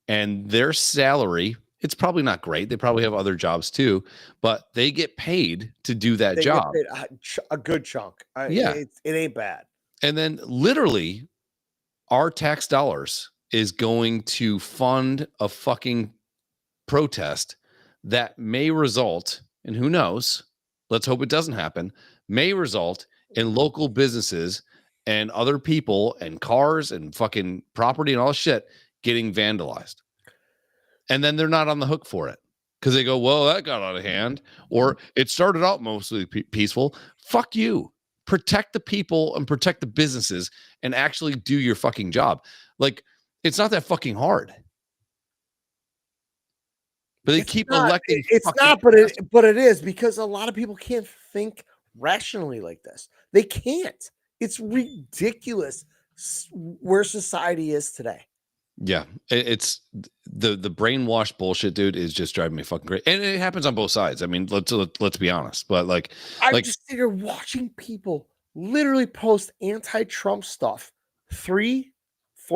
and their salary, it's probably not great. They probably have other jobs too, but they get paid to do that They job. get paid a good chunk. Yeah. It ain't bad. And then literally our tax dollars is going to fund a fucking protest that may result, and who knows, let's hope it doesn't happen, may result in local businesses and other people and cars and fucking property and all this shit getting vandalized. And then they're not on the hook for it because they go, well, that got out of hand, or it started out mostly peaceful. Fuck you. Protect the people and protect the businesses and actually do your fucking job. Like, it's not that fucking hard. But they keep electing. It's not, but it is, because a lot of people can't think rationally like this. They can't. It's ridiculous where society is today. Yeah, it's the brainwashed bullshit, dude, is just driving me fucking crazy, and it happens on both sides. I mean, let's be honest. But I'm just sitting here watching people literally post anti-Trump stuff 3-4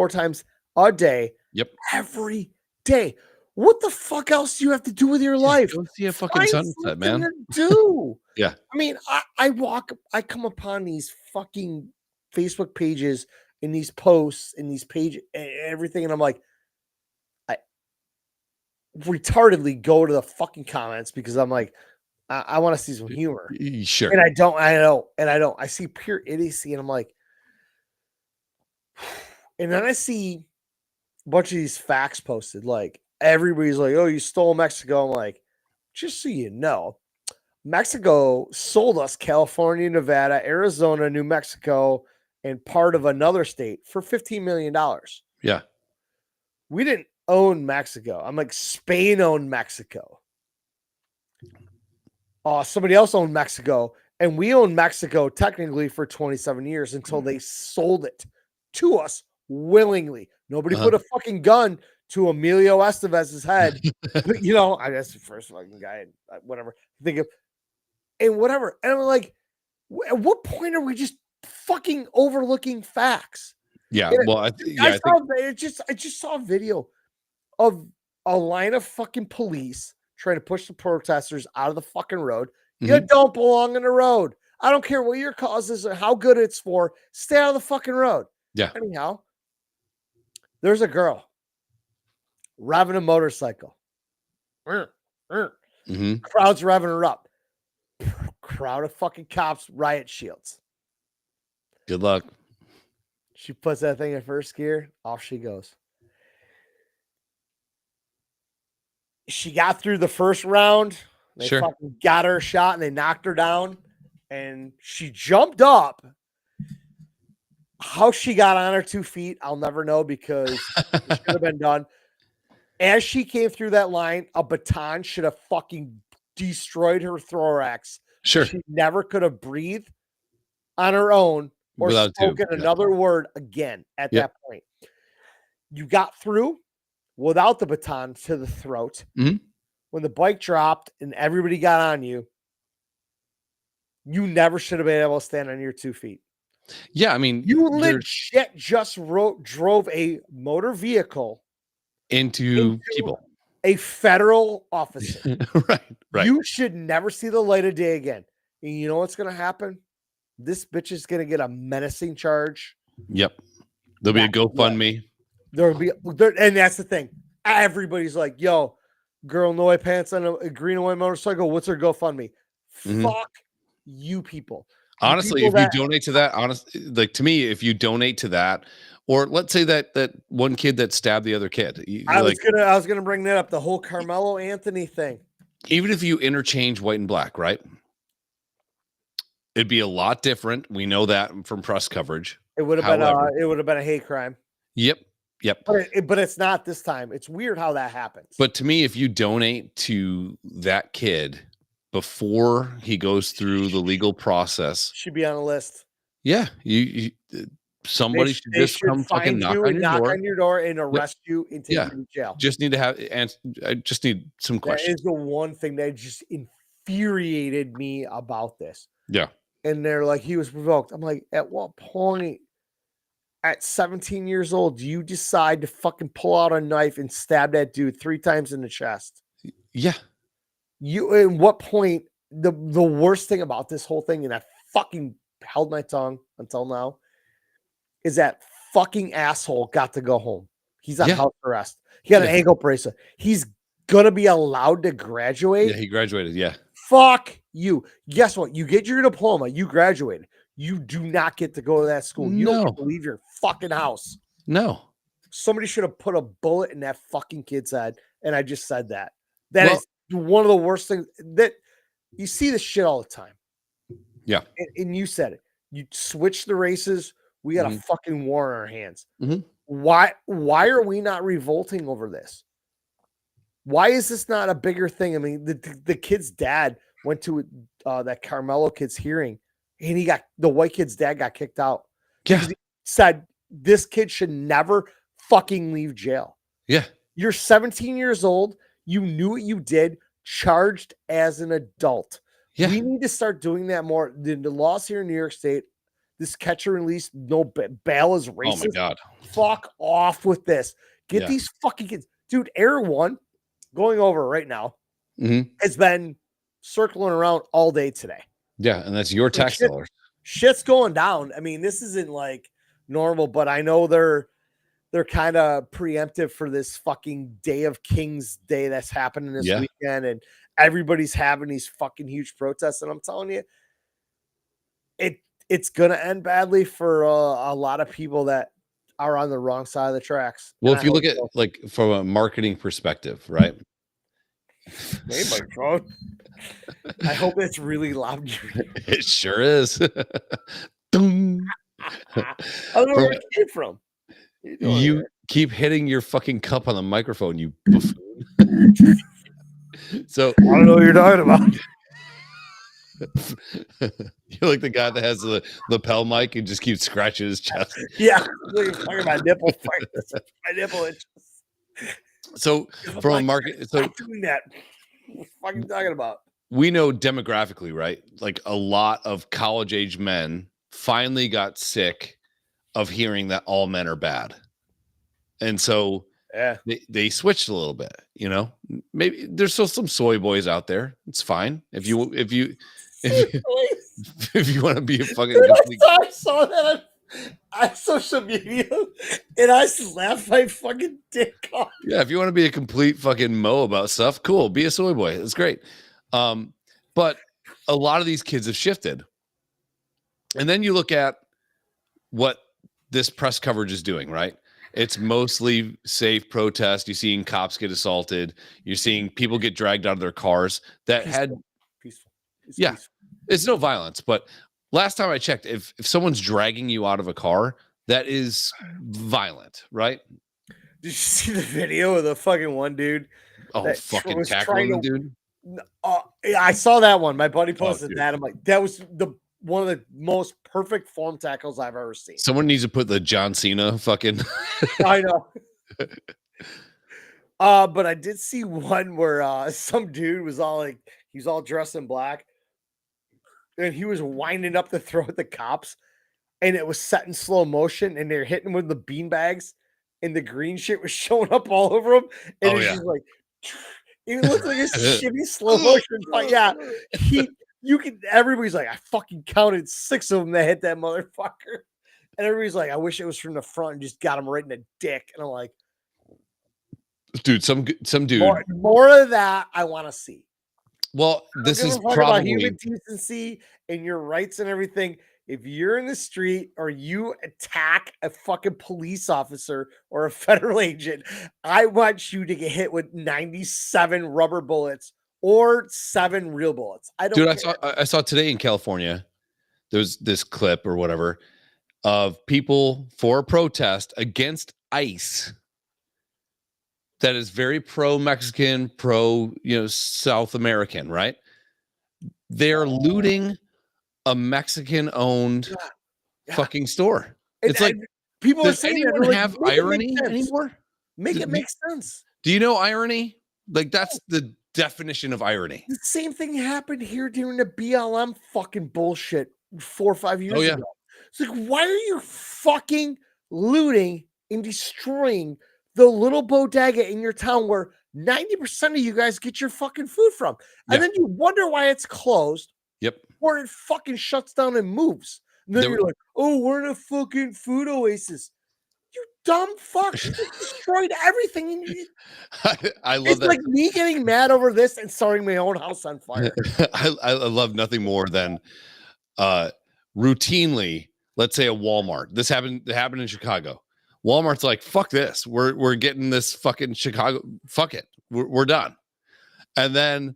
times a day. Yep, every day. What the fuck else do you have to do with your life? Go see a fucking sunset, man. Do yeah. I mean, I come upon these fucking Facebook pages and these posts and these pages and everything, and I'm like, I retardedly go to the fucking comments because I'm like, I want to see some humor. Sure. And I don't. I see pure idiocy, and I'm like, and then I see a bunch of these facts posted, like everybody's like, oh, you stole Mexico. I'm like, just so you know, Mexico sold us California, Nevada, Arizona, New Mexico, and part of another state for $15 million. Yeah. We didn't own Mexico. I'm like, Spain owned Mexico. Somebody else owned Mexico, and we owned Mexico technically for 27 years until they sold it to us willingly. Nobody put a fucking gun to Emilio Estevez's head. But, you know, I guess the first fucking guy, whatever. Think of and whatever. And I'm like, at what point are we just fucking overlooking facts? Yeah. And well, I just saw a video of a line of fucking police trying to push the protesters out of the fucking road. You don't belong in the road. I don't care what your cause is or how good it's for. Stay out of the fucking road. Yeah. Anyhow, there's a girl revving a motorcycle. Crowd's revving her up. Crowd of fucking cops, riot shields. Good luck. She puts that thing in first gear. Off she goes. She got through the first round. They fucking got her a shot and they knocked her down. And she jumped up. How she got on her 2 feet, I'll never know, because it should have been done. As she came through that line, a baton should have fucking destroyed her thorax. Sure. She never could have breathed on her own or spoken another word again at that point. You got through without the baton to the throat. When the bike dropped and everybody got on you, you never should have been able to stand on your 2 feet. Yeah, I mean, You there's legit just drove a motor vehicle into into people. a federal officer. Right. You should never see the light of day again. And you know what's going to happen? This bitch is going to get a menacing charge. Yep. There'll be a GoFundMe. There'll be there, and that's the thing. Everybody's like, "Yo, girl, no white pants on a green and white motorcycle. What's her GoFundMe?" Mhm. Fuck you people. You Honestly, people if you that donate to that, like to me, if you donate to that, or let's say that one kid that stabbed the other kid, like I was gonna bring that up. The whole Carmelo Anthony thing. even if you interchange white and black, right? It'd be a lot different. We know that from press coverage. It would have been However, a hate crime. yep. But it's not this time. It's weird how that happens. But to me, if you donate to that kid before he goes through the legal process, Should be on a list. yeah, somebody should They just should come fucking find you and knock on your door and arrest you and take Yeah. you to jail. Just need to have, and I just need some That questions. is the one thing that just infuriated me about this. Yeah. And they're like, he was provoked. I'm like, at what point at 17 years old do you decide to fucking pull out a knife and stab that dude 3 times in the chest? Yeah. You at what point the worst thing about this whole thing, and I fucking held my tongue until now, is that fucking asshole got to go home. He's on house arrest. He got an ankle bracelet. He's gonna be allowed to graduate. Yeah, he graduated. Yeah. Fuck you. Guess what? You get your diploma. You graduated. You do not get to go to that school. You don't get to leave your fucking house. No. Somebody should have put a bullet in that fucking kid's head. And I just said that. That is one of the worst things that you see this shit all the time. Yeah. And you said it. You switch the races. We got a fucking war in our hands. Mhm. Why are we not revolting over this? Why is this not a bigger thing? I mean, the kid's dad went to that Carmelo kid's hearing, and the white kid's dad got kicked out. Yeah. He said this kid should never fucking leave jail. Yeah. You're 17 years old. You knew what you did, charged as an adult. Yeah. We need to start doing that more. The laws here in New York State, this catch and release, no bail is racist. Oh my God. Fuck off with this. Get these fucking kids. Dude, Air One, going over right now, has been circling around all day today. Yeah, and that's your tax dollars. Shit's going down. I mean, this isn't like normal, but I know they're kind of preemptive for this fucking Day of Kings Day that's happening this weekend, and everybody's having these fucking huge protests. And I'm telling you, it's gonna end badly for a lot of people that are on the wrong side of the tracks. Well, if you look at like from a marketing perspective, right? Hey, my phone. I hope it's really loud. It sure is. I don't know where it came from. You keep hitting your fucking cup on the microphone, you buffoon. So I don't know what you're talking about. You're like the guy that has the lapel mic and just keeps scratching his chest. Yeah, you're talking about nipple. My nipple itches. So from a market, so doing that. What the fuck are you talking about? We know demographically, right? Like a lot of college age men finally got sick of hearing that all men are bad. And so they switched a little bit, you know. Maybe there's still some soy boys out there. It's fine. If you want to be a fucking I saw that on social media and I laughed my fucking dick off. Yeah, if you want to be a complete fucking mo about stuff, cool. Be a soy boy. It's great. But a lot of these kids have shifted. And then you look at what this press coverage is doing, right? It's mostly safe protest. You're seeing cops get assaulted. You're seeing people get dragged out of their cars that peaceful. It's no violence. But last time I checked, if someone's dragging you out of a car, that is violent, right? Did you see the video of the fucking one dude? Oh, fucking tackling the dude. I saw that one. My buddy posted that. I'm like, that was one of the most perfect form tackles I've ever seen. Someone needs to put the John Cena fucking. I know. But I did see one where some dude was all like, he's all dressed in black, and he was winding up to throw at the cops. and it was set in slow motion, and they're hitting with the bean bags, and the green shit was showing up all over him, and Oh, it's yeah. just like it looked like a shitty slow motion, but yeah, everybody's like, I fucking counted 6 of them that hit that motherfucker, and everybody's like, I wish it was from the front and just got him right in the dick, and I'm like, Dude, some dude. more of that I want to see. Well, I don't this give is a fuck about probably human decency and your rights and everything. If you're in the street or you attack a fucking police officer or a federal agent, I want you to get hit with 97 rubber bullets or 7 real bullets. I don't dude. care. I saw today in California. There's this clip or whatever of people for a protest against ICE that is very pro-Mexican, South American, right? They're looting a Mexican-owned fucking store. It's like, people are does saying that, anyone like, have make it make irony sense. anymore? Make it make sense. Do you know irony? Like, that's the definition of irony. The same thing happened here during the BLM fucking bullshit 4 or 5 years ago. It's like, why are you fucking looting and destroying the little bodega in your town where 90% of you guys get your fucking food from? And then you wonder why it's closed. Yep. Or it fucking shuts down and moves. And then you're like, oh, we're in a fucking food oasis. You dumb fuck. You just destroyed everything. I love it's that. Like me getting mad over this and starting my own house on fire. I love nothing more than routinely, let's say a Walmart. This happened in Chicago. Walmart's like, fuck this. We're getting this fucking Chicago. Fuck it. We're done. And then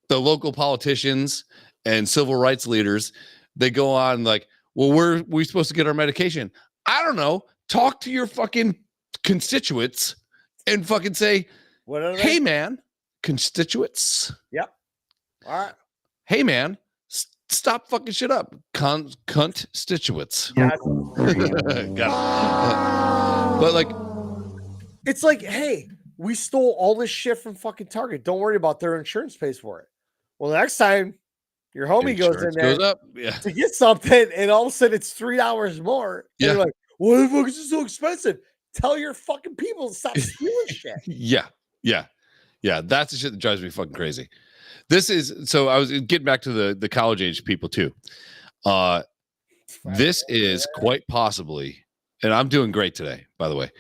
the local politicians and civil rights leaders, they go on like, well, where are we supposed to get our medication? I don't know. Talk to your fucking constituents and fucking say, hey, man, constituents. Yep. All right. Hey, man, stop fucking shit up. Constituents. Got it. But like, it's like, hey, we stole all this shit from fucking Target. Don't worry about their insurance pays for it. Well, next time your homie goes in there to get something, and all of a sudden it's $3 more. And you're like, why the fuck is this so expensive? Tell your fucking people to stop stealing shit. Yeah. That's the shit that drives me fucking crazy. This is so. I was getting back to the college age people too. This is quite possibly, and I'm doing great today, by the way.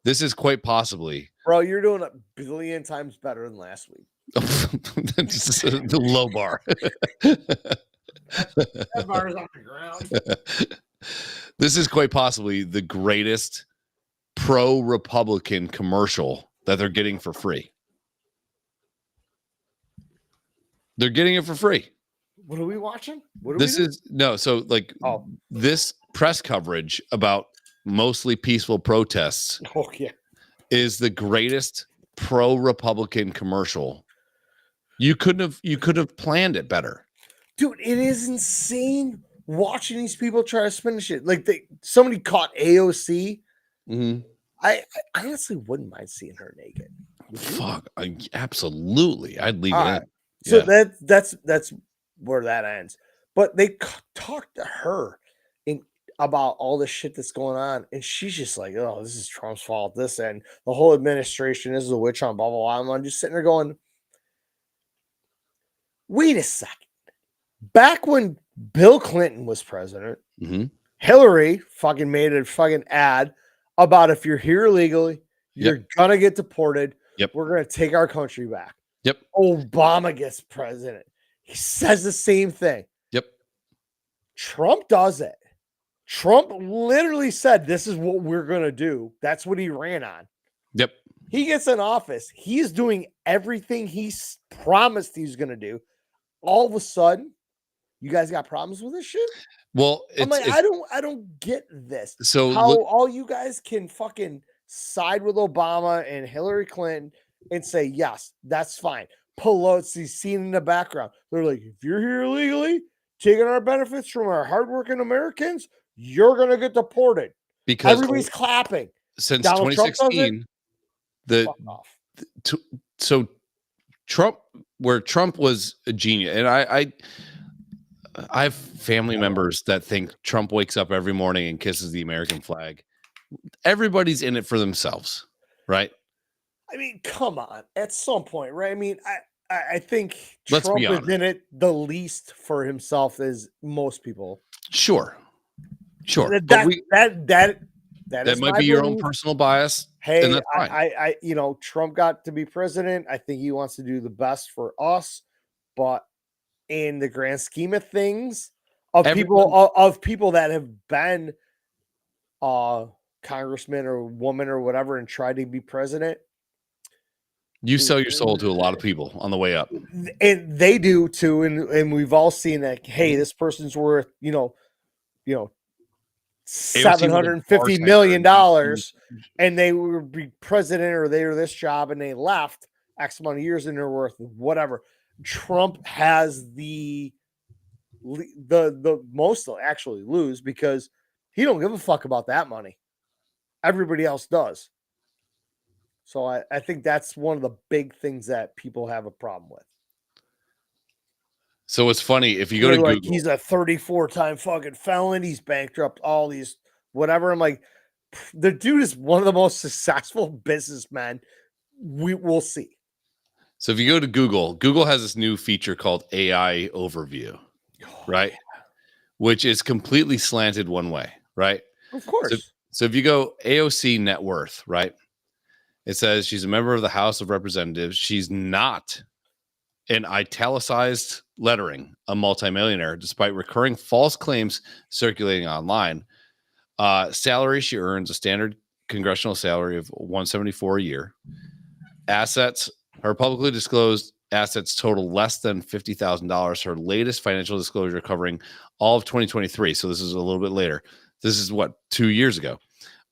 This is quite possibly, bro. You're doing a billion times better than last week. The low bar. That bar is on the ground. This is quite possibly the greatest pro-Republican commercial that they're getting for free. They're getting it for free. What are we watching? This press coverage about mostly peaceful protests is the greatest pro-Republican commercial. You could have planned it better. Dude, it is insane watching these people try to spin shit. Like somebody caught AOC. Mm-hmm. I honestly wouldn't mind seeing her naked. Fuck, absolutely. I'd leave it in. So that's where that ends. But they talked to her about all the shit that's going on, and she's just like, "Oh, this is Trump's fault. This and the whole administration. This is a witch hunt." Blah blah blah. I'm just sitting there going, "Wait a second. Back when Bill Clinton was president, Hillary fucking made a fucking ad about if you're here illegally, you're gonna get deported. We're gonna take our country back." Obama gets president. He says the same thing. Trump does it. Trump literally said, this is what we're going to do. That's what he ran on. He gets in office. He's doing everything he promised he's going to do. All of a sudden, you guys got problems with this shit? Well, I'm like, I don't get this. So all you guys can fucking side with Obama and Hillary Clinton and say, yes, that's fine. Pelosi's seen in the background. They're like, if you're here illegally, taking our benefits from our hardworking Americans, you're going to get deported. Because everybody's clapping. Since Donald 2016, so Trump, where Trump was a genius, and I have family members that think Trump wakes up every morning and kisses the American flag. Everybody's in it for themselves, right? I mean, come on. At some point, right? I mean, I think Let's be Trump is honest. in it the least for himself as most people. Sure. That That is might my be your own belief. personal bias, and Hey, that's fine. Trump got to be president. I think he wants to do the best for us, but in the grand scheme of things, Everybody, of people that have been congressman or woman or whatever and tried to be president, you sell your soul to a lot of people on the way up. and they do too, and we've all seen that. Hey, this person's worth AOC was a $750 million, and they were be president or they were this job and they left X amount of years and they're worth whatever. Trump has the most to actually lose because he don't give a fuck about that money. Everybody else does. So I think that's one of the big things that people have a problem with. So it's funny if you go to like Google. he's a 34-time fucking felon. He's bankrupt all these whatever. I'm like, the dude is one of the most successful businessmen we will see. So if you go to Google, Google has this new feature called AI Overview, right? Which is completely slanted one way, right? Of course. So if you go AOC net worth, right? It says she's a member of the House of Representatives. She's not, in italicized lettering, a multimillionaire, despite recurring false claims circulating online. Salary, she earns a standard congressional salary of $174 a year. Assets, her publicly disclosed assets total less than $50,000. Her latest financial disclosure covering all of 2023. So this is a little bit later. This is what, 2 years ago.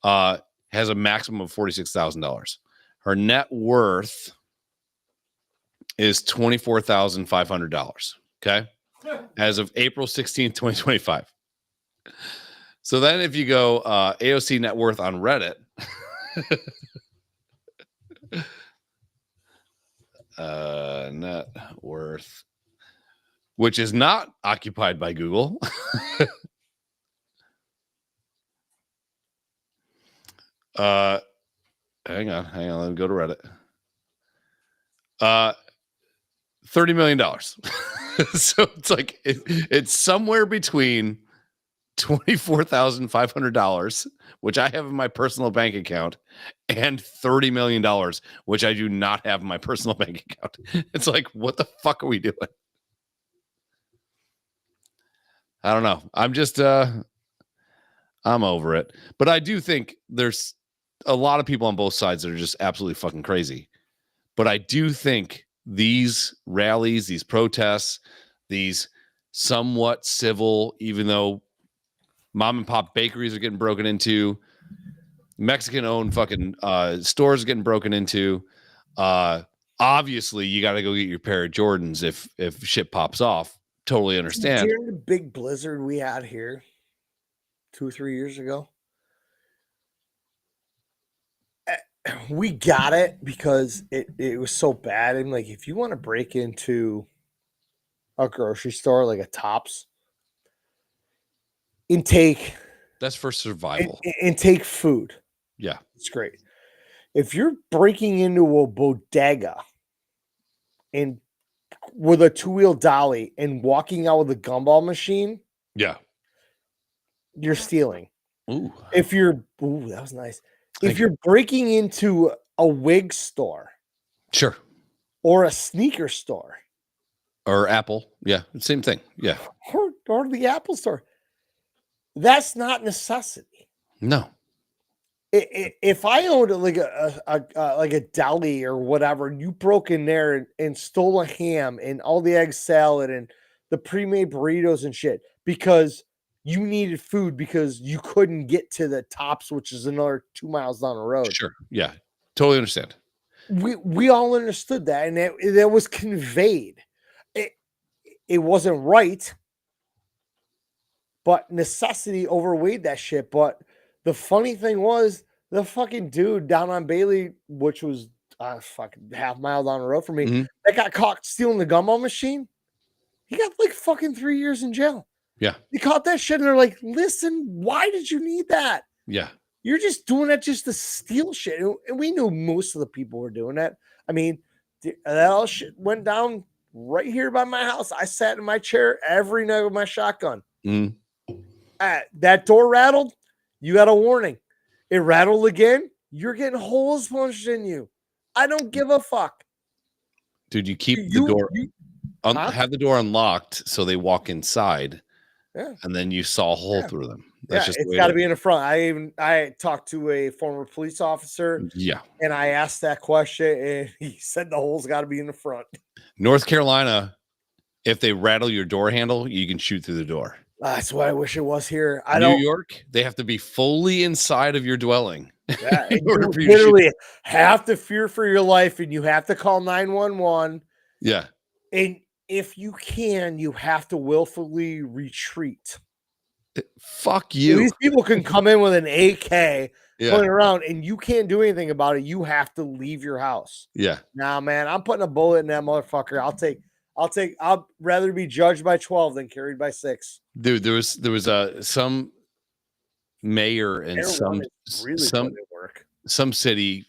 Has a maximum of $46,000. Her net worth is $24,500. Okay. As of April 16th, 2025. So then if you go AOC net worth on Reddit, net worth, which is not occupied by Google. Hang on. Let me go to Reddit. $30 million. So it's like it's somewhere between $24,500, which I have in my personal bank account, and $30 million, which I do not have in my personal bank account. It's like, what the fuck are we doing? I don't know. I'm just I'm over it. But I do think there's a lot of people on both sides that are just absolutely fucking crazy. But I do think these rallies, these protests, these somewhat civil, even though mom and pop bakeries are getting broken into, Mexican-owned fucking stores are getting broken into. Obviously, you got to go get your pair of Jordans if shit pops off. Totally understand. During the big blizzard we had here 2 or 3 years ago, we got it because it was so bad. And like, if you want to break into a grocery store, like a Tops, intake, that's for survival. Intake food. Yeah, it's great. If you're breaking into a bodega and with a 2-wheel dolly and walking out with a gumball machine, yeah, you're stealing. Ooh. If you're, that was nice. If you're breaking into a wig store, sure, or a sneaker store, or Apple, yeah, same thing, yeah, or the Apple store, that's not necessity. No. If I owned like a deli or whatever, and you broke in there and stole a ham and all the egg salad and the pre-made burritos and shit because you needed food because you couldn't get to the Tops, which is another 2 miles down the road. Sure. Yeah. Totally understand. We all understood that, and that was conveyed. It wasn't right, but necessity overweighed that shit. But the funny thing was, the fucking dude down on Bailey, which was fucking half mile down the road from me, that got caught stealing the gumball machine. He got like fucking 3 years in jail. Yeah. They caught that shit and they're like, listen, why did you need that? Yeah. You're just doing that just to steal shit. And we knew most of the people were doing that. I mean, that all shit went down right here by my house. I sat in my chair every night with my shotgun. Mm. That door rattled. You got a warning. It rattled again. You're getting holes punched in you. I don't give a fuck. Dude, you keep the door, huh? have the door unlocked so they walk inside. Yeah. And then you saw a hole through them. That's just it's the way got to be in the front. I talked to a former police officer. Yeah. And I asked that question, and he said the hole's got to be in the front. North Carolina, if they rattle your door handle, you can shoot through the door. That's what I wish it was here. New York, they have to be fully inside of your dwelling. Yeah, and you literally have to fear for your life, and you have to call 911. Yeah. And if you can, you have to willfully retreat. Fuck you. So these people can come in with an AK, yeah. pulling around, and you can't do anything about it. You have to leave your house. Yeah. Nah, man, I'm putting a bullet in that motherfucker. I'd rather be judged by 12 than carried by 6. Dude, there was some mayor in some city,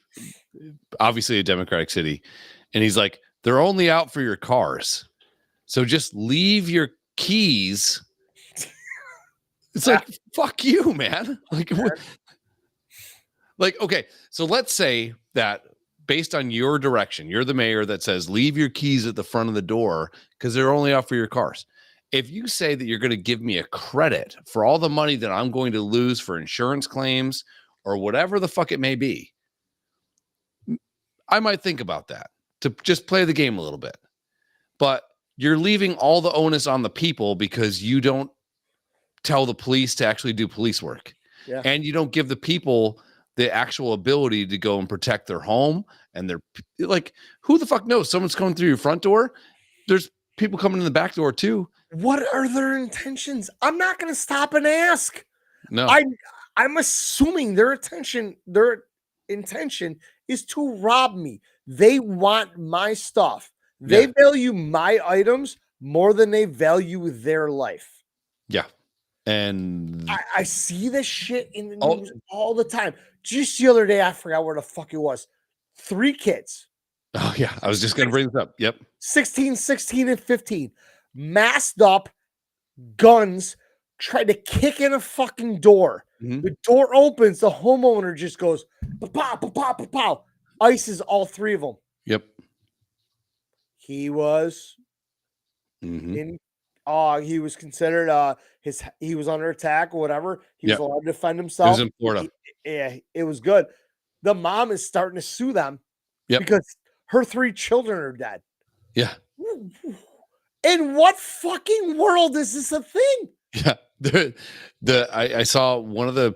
obviously a Democratic city, and he's like, they're only out for your cars, so just leave your keys. It's like, fuck you, man. Like, okay, so let's say that based on your direction, you're the mayor that says leave your keys at the front of the door because they're only out for your cars. If you say that you're going to give me a credit for all the money that I'm going to lose for insurance claims or whatever the fuck it may be, I might think about that to just play the game a little bit. But you're leaving all the onus on the people because you don't tell the police to actually do police work. Yeah. And you don't give the people the actual ability to go and protect their home. And they're like, who the fuck knows? Someone's coming through your front door. There's people coming in the back door too. What are their intentions? I'm not going to stop and ask. No, I'm assuming their intention is to rob me. They want my stuff. They value my items more than they value their life. Yeah. And I see this shit in the news all the time. Just the other day, I forgot where the fuck it was. 3 kids. Oh, yeah. I was just going to bring this up. Yep. 16, 16, and 15. Masked up, guns, tried to kick in a fucking door. Mm-hmm. The door opens. The homeowner just goes, pa-pow, pa-pow, pa-pow. Ices all 3 of them. Yep. He was he was considered he was under attack or whatever. He was allowed to defend himself. It was in Florida. It was good. The mom is starting to sue them because her 3 children are dead. Yeah. In what fucking world is this a thing? Yeah. I saw one of the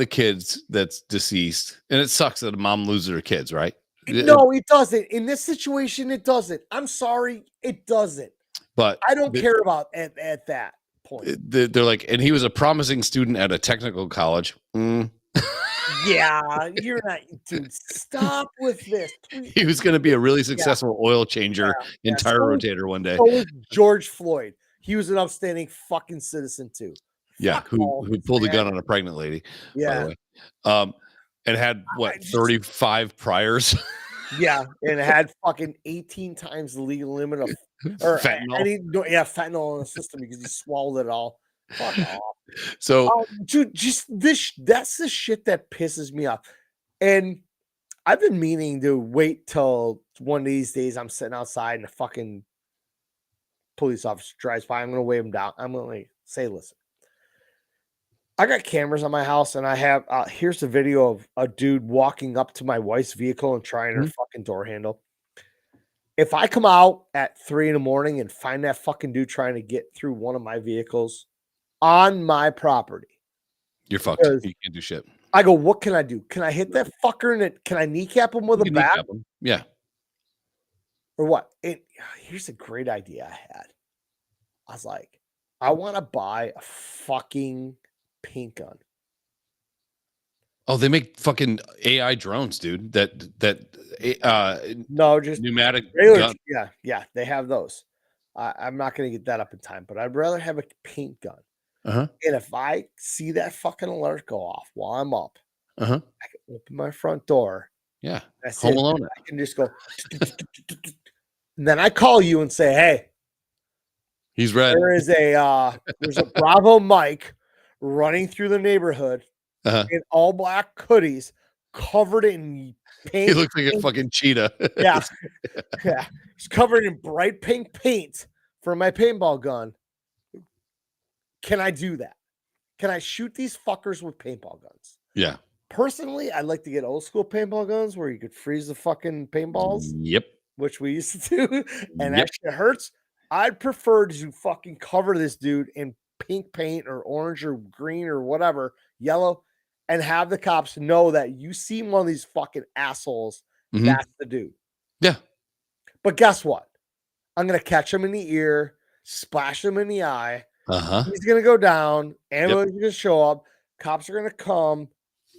kids that's deceased, and it sucks that a mom loses her kids, right? No, it doesn't. In this situation, it doesn't. I'm sorry, it doesn't. But I don't care about at that point. They're like, and he was a promising student at a technical college. Yeah, you're not, dude. Stop with this. Please. He was going to be a really successful oil changer and tire rotator one day. So was George Floyd. He was an upstanding fucking citizen too. Yeah, who pulled a gun on a pregnant lady. Yeah. By the way. And had 35 priors. Yeah, and had fucking 18 times the legal limit of fentanyl. Fentanyl in the system because he swallowed it all. Fuck off. So, dude, that's the shit that pisses me off. And I've been meaning to wait till one of these days I'm sitting outside and a fucking police officer drives by. I'm going to wave him down. I'm going to say, listen, I got cameras on my house, and I have here's the video of a dude walking up to my wife's vehicle and trying her fucking door handle. If I come out at 3 a.m. and find that fucking dude trying to get through one of my vehicles on my property, you're fucked. You can't do shit. I go, what can I do? Can I hit that fucker in it? Can I kneecap him with a bat? Yeah. Or what? Here's a great idea I had. I was like, I want to buy a fucking paint gun. Oh, they make fucking AI drones, dude. No, just pneumatic gun. Yeah, they have those. I'm not going to get that up in time, but I'd rather have a paint gun. Uh-huh. And if I see that fucking alert go off while I'm up, Uh-huh. I can open my front door. Yeah. I see Home it, Alone. I can just go, and then I call you and say, hey, He's red. there's a Bravo Mike running through the neighborhood Uh-huh. in all black hoodies, covered in paint. He looks like a fucking cheetah. Yeah. Yeah. He's covered in bright pink paint for my paintball gun. Can I do that? Can I shoot these fuckers with paintball guns? Yeah. Personally, I'd like to get old school paintball guns where you could freeze the fucking paintballs, Yep. which we used to do, and Yep. that shit hurts. I'd prefer to fucking cover this dude in pink paint or orange or green or whatever, yellow, and have the cops know that you see one of these fucking assholes, Mhm. that's the dude. Yeah. But guess what? I'm going to catch him in the ear, splash him in the eye. Uh-huh. He's going to go down. Ambulance is going to show up. Cops are going to come.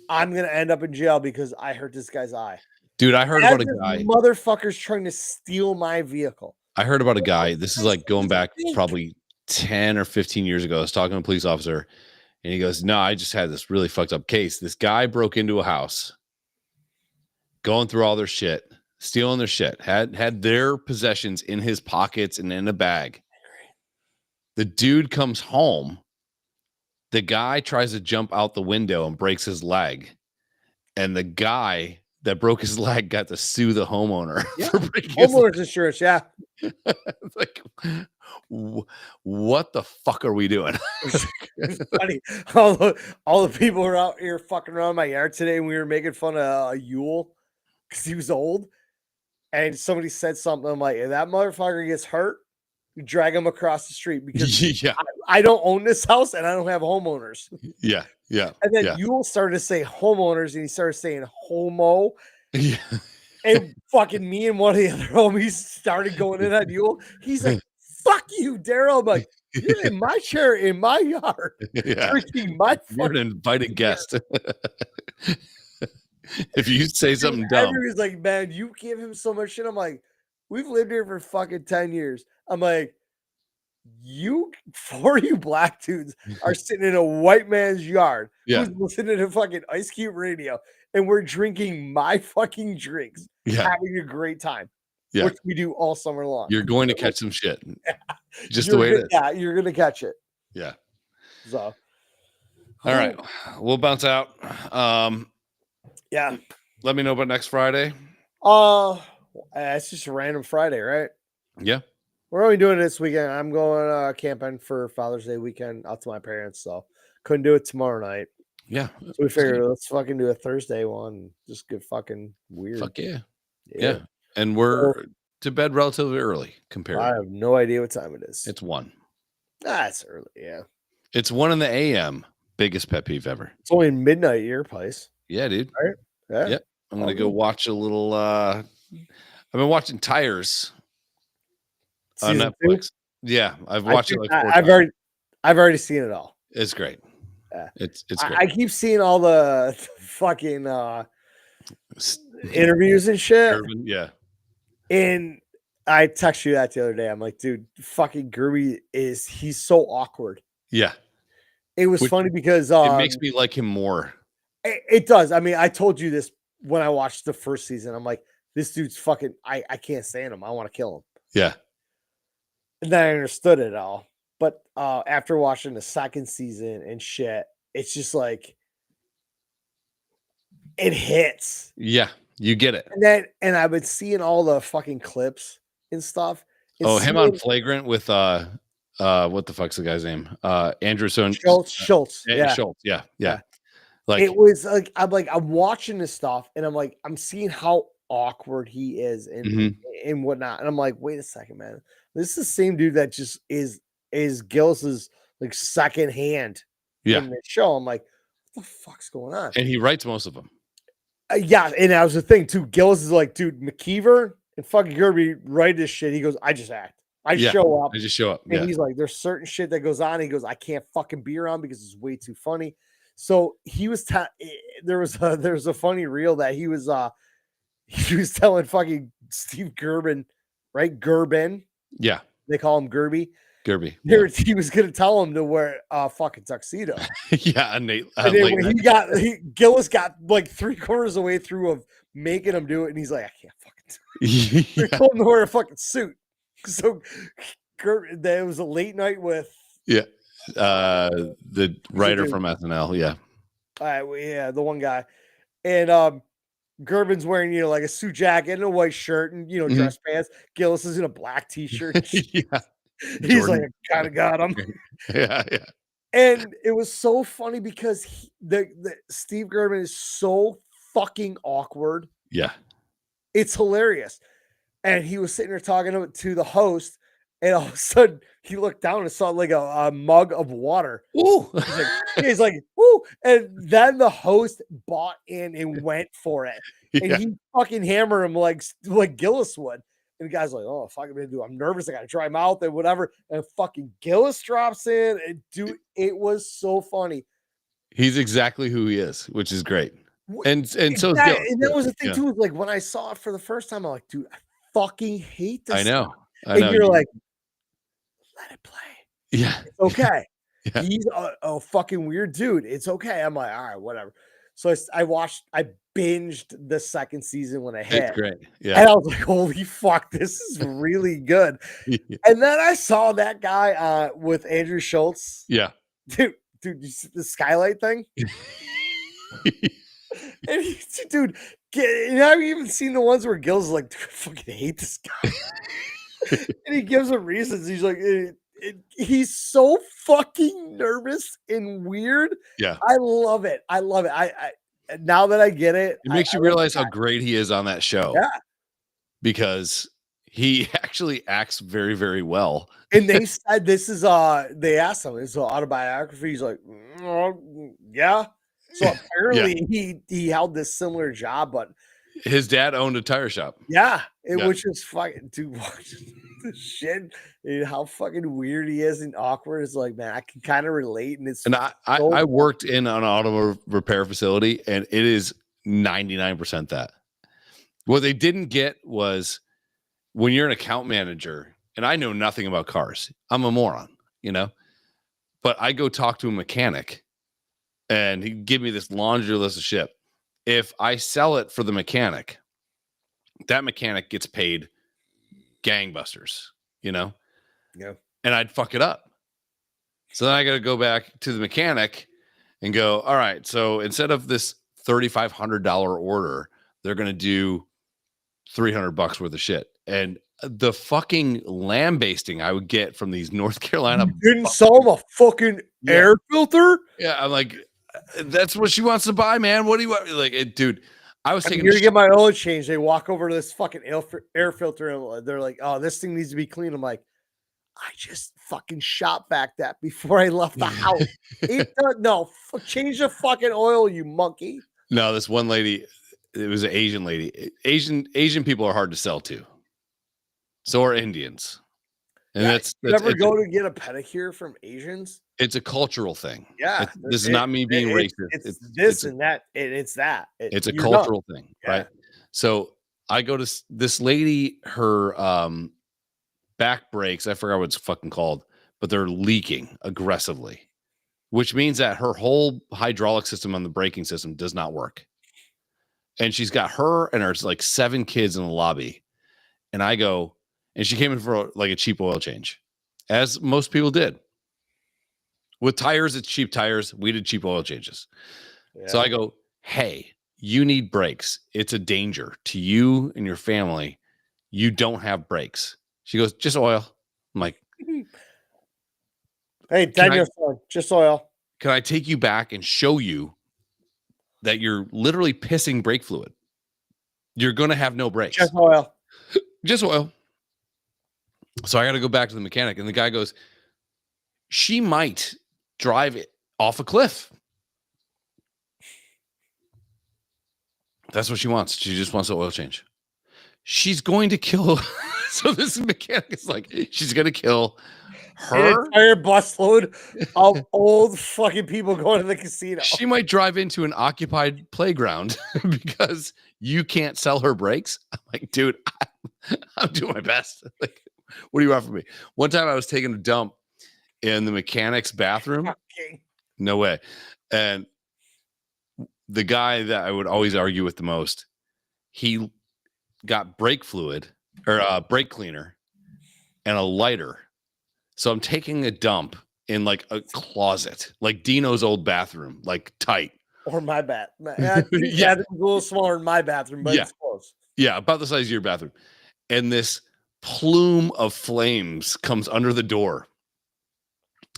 I'm going to end up in jail because I hurt this guy's eye. Dude, I heard As about a this guy. motherfucker's trying to steal my vehicle. I heard about a guy. This is like going back Think. probably 10 or 15 years ago. I was talking to a police officer and he goes, no, I just had this really fucked up case. This guy broke into a house, going through all their shit, stealing their shit, had their possessions in his pockets and in a bag. The dude comes home. The guy tries to jump out the window and breaks his leg. And the guy that broke his leg got to sue the homeowner for breaking his leg. Homeowners insurance, yeah. It's like, what the fuck are we doing? It's funny. All the people were out here fucking around my yard today, and we were making fun of Yule because he was old. And somebody said something. I'm like, if that motherfucker gets hurt, you drag him across the street because Yeah. I don't own this house and I don't have homeowners. Yeah. Yeah. And then Yeah. Yule started to say homeowners and he started saying homo. Yeah. And fucking me and one of the other homies started going in on Yule. He's like, fuck you, Daryl. I'm like, you're in my chair in my yard. Yeah. Drinking my You're an invited guest. If you say something dumb. Everybody's like, man, you give him so much shit. I'm like, we've lived here for fucking 10 years. I'm like, you black dudes are sitting in a white man's yard who's listening to fucking Ice Cube radio, and we're drinking my fucking drinks, having a great time, which we do all summer long. You're going to catch some shit. Just You're the way it is. Yeah, you're going to catch it. Yeah. So. All right. We'll bounce out. Yeah. Let me know about next Friday. It's just a random Friday, right? Yeah. We're only doing it this weekend. I'm going camping for Father's Day weekend out to my parents, so couldn't do it tomorrow night. Yeah. So we figured let's fucking do a Thursday one. Just get fucking weird. Fuck yeah. Yeah. And we're to bed relatively early compared. I have no idea what time it is. It's 1. It's early, yeah. It's 1 in the AM. Biggest pet peeve ever. It's only midnight at your place. Yeah, dude. Right? Yeah. Yep. I'm gonna go watch a little I've been watching Tires on Netflix. 2? Yeah, I've watched it like 4 times. I've already seen it all. It's great. Yeah. It's great. I keep seeing all the fucking interviews and shit. Yeah. And I texted you that the other day. I'm like, dude, fucking Gerby he's so awkward. Yeah. It was funny because it makes me like him more. It does. I mean, I told you this when I watched the first season. I'm like, this dude's fucking I can't stand him. I want to kill him. Yeah. And then I understood it all. But after watching the second season and shit, it's just like it hits. Yeah, you get it. And I've been seeing all the fucking clips and stuff. And him on Flagrant with what the fuck's the guy's name? Andrew Schultz. Yeah. Schultz. Yeah. Like it was like I'm watching this stuff and I'm like, I'm seeing how awkward he is and whatnot. And I'm like, wait a second, man. This is the same dude that just is Gillis's like second hand in the show. I'm like, what the fuck's going on? And he writes most of them. Yeah, and that was the thing too. Gillis is like, dude, McKeever and fucking Gerby write this shit. He goes, I just act. I show up. I just show up. And he's like, there's certain shit that goes on. He goes, I can't fucking be around because it's way too funny. So he was there was a funny reel that he was telling fucking Steve Gerben, right? Gerben. Yeah. They call him Gerby. Gerby. Yeah. He was gonna tell him to wear a fucking tuxedo. Yeah, And then when Gillis got like 3/4 of the way through of making him do it, and he's like, I can't fucking do it. They told him to wear a fucking suit. So there was a late night with the writer from SNL. Yeah. Yeah, the one guy. And Gerben's wearing, like a suit jacket and a white shirt and dress pants. Gillis is in a black t-shirt. Yeah. He's like, I kind of got him. Yeah. And it was so funny because the Steve Gerben is so fucking awkward. Yeah. It's hilarious. And he was sitting there talking to the host, and all of a sudden he looked down and saw like a mug of water. Ooh. He's like, woo. And then the host bought in and went for it. And he fucking hammered him like Gillis would. And the guy's like, oh, fuck, I'm gonna do. I'm nervous. I gotta dry mouth and whatever. And fucking Gillis drops in. And dude, it was so funny. He's exactly who he is, which is great. And so is Gillis. And that was the thing too. Was like when I saw it for the first time, I'm like, dude, I fucking hate this. I know. And you're like, let it play. Yeah. It's okay. Yeah. He's a fucking weird dude. It's okay. I'm like, all right, whatever. So I binged the second season when I hit. It's great. Yeah. And I was like, holy fuck, this is really good. And then I saw that guy with Andrew Schultz. Yeah. Dude, you see the skylight thing? And dude, I've even seen the ones where Gil's like, dude, I fucking hate this guy. And he gives him reasons. He's like, he's so fucking nervous and weird. Yeah. I love it. I now that I get it, it makes you realize how great he is on that show. Yeah. Because he actually acts very, very well. And they said this is they asked him, it's an autobiography. He's like, yeah. So apparently he held this similar job, but his dad owned a tire shop. Yeah. Which is fucking dude, watch the shit. Dude, how fucking weird he is and awkward. It's like, man, I can kind of relate. And I worked in an auto repair facility, and it is 99% that. What they didn't get was when you're an account manager, and I know nothing about cars. I'm a moron, but I go talk to a mechanic and he'd give me this laundry list of shit. If I sell it for the mechanic, that mechanic gets paid gangbusters, Yeah. And I'd fuck it up. So then I got to go back to the mechanic and go, all right, so instead of this $3,500 order, they're going to do $300 worth of shit. And the fucking lambasting I would get from these North Carolina. You didn't sell them a fucking air filter? Yeah. I'm like, that's what she wants to buy, man. What do you want? Like, dude, I was taking. Here to get my oil change. They walk over to this fucking air filter and they're like, "Oh, this thing needs to be clean." I'm like, I just fucking shop vac that before I left the house. Change the fucking oil, you monkey. No, this one lady, it was an Asian lady. Asian people are hard to sell to. So are Indians. And that's never go to get a pedicure from Asians. It's a cultural thing. Yeah. This is not me being racist. It's this and that. It's that. It's a cultural thing, right? So I go to this lady, her back brakes, I forgot what it's fucking called, but they're leaking aggressively, which means that her whole hydraulic system on the braking system does not work. And she's got her and her like 7 kids in the lobby. And I go, and she came in for like a cheap oil change, as most people did. With tires, it's cheap tires. We did cheap oil changes. Yeah. So I go, hey, you need brakes. It's a danger to you and your family. You don't have brakes. She goes, just oil. I'm like, hey, just oil. Can I take you back and show you that you're literally pissing brake fluid? You're going to have no brakes. Just oil. Just oil. So I got to go back to the mechanic, and the guy goes, she might drive it off a cliff. That's what she wants. She just wants an oil change. She's going to kill. So this mechanic is like, she's going to kill her. An entire busload of old fucking people going to the casino. She might drive into an occupied playground because you can't sell her brakes. I'm like, dude, I'm doing my best. Like, What do you want from me? One time I was taking a dump in the mechanic's bathroom. Okay. No way. And the guy that I would always argue with the most, he got brake fluid or brake cleaner and a lighter. So I'm taking a dump in like a closet, like Dino's old bathroom, like tight. Or my bathroom. Yeah. It's a little smaller than my bathroom, but it's close. Yeah, about the size of your bathroom. And this plume of flames comes under the door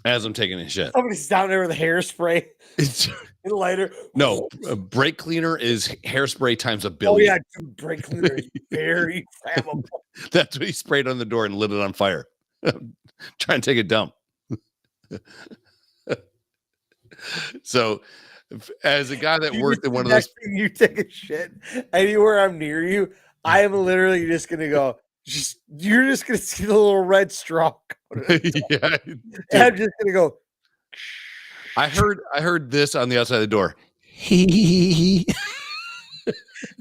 as I'm taking a shit. Somebody's down there with hairspray It's, and lighter. no, a brake cleaner is hairspray times a Oh billion. yeah, dude, brake cleaner is very flammable. That's what he sprayed on the door and lit it on fire. Trying to take a dump. So, as a guy that worked in one of those, you take a shit anywhere I'm near you, I am literally just gonna go. You're just gonna see the little red straw. Yeah, And I'm just gonna go. I heard this on the outside of the door.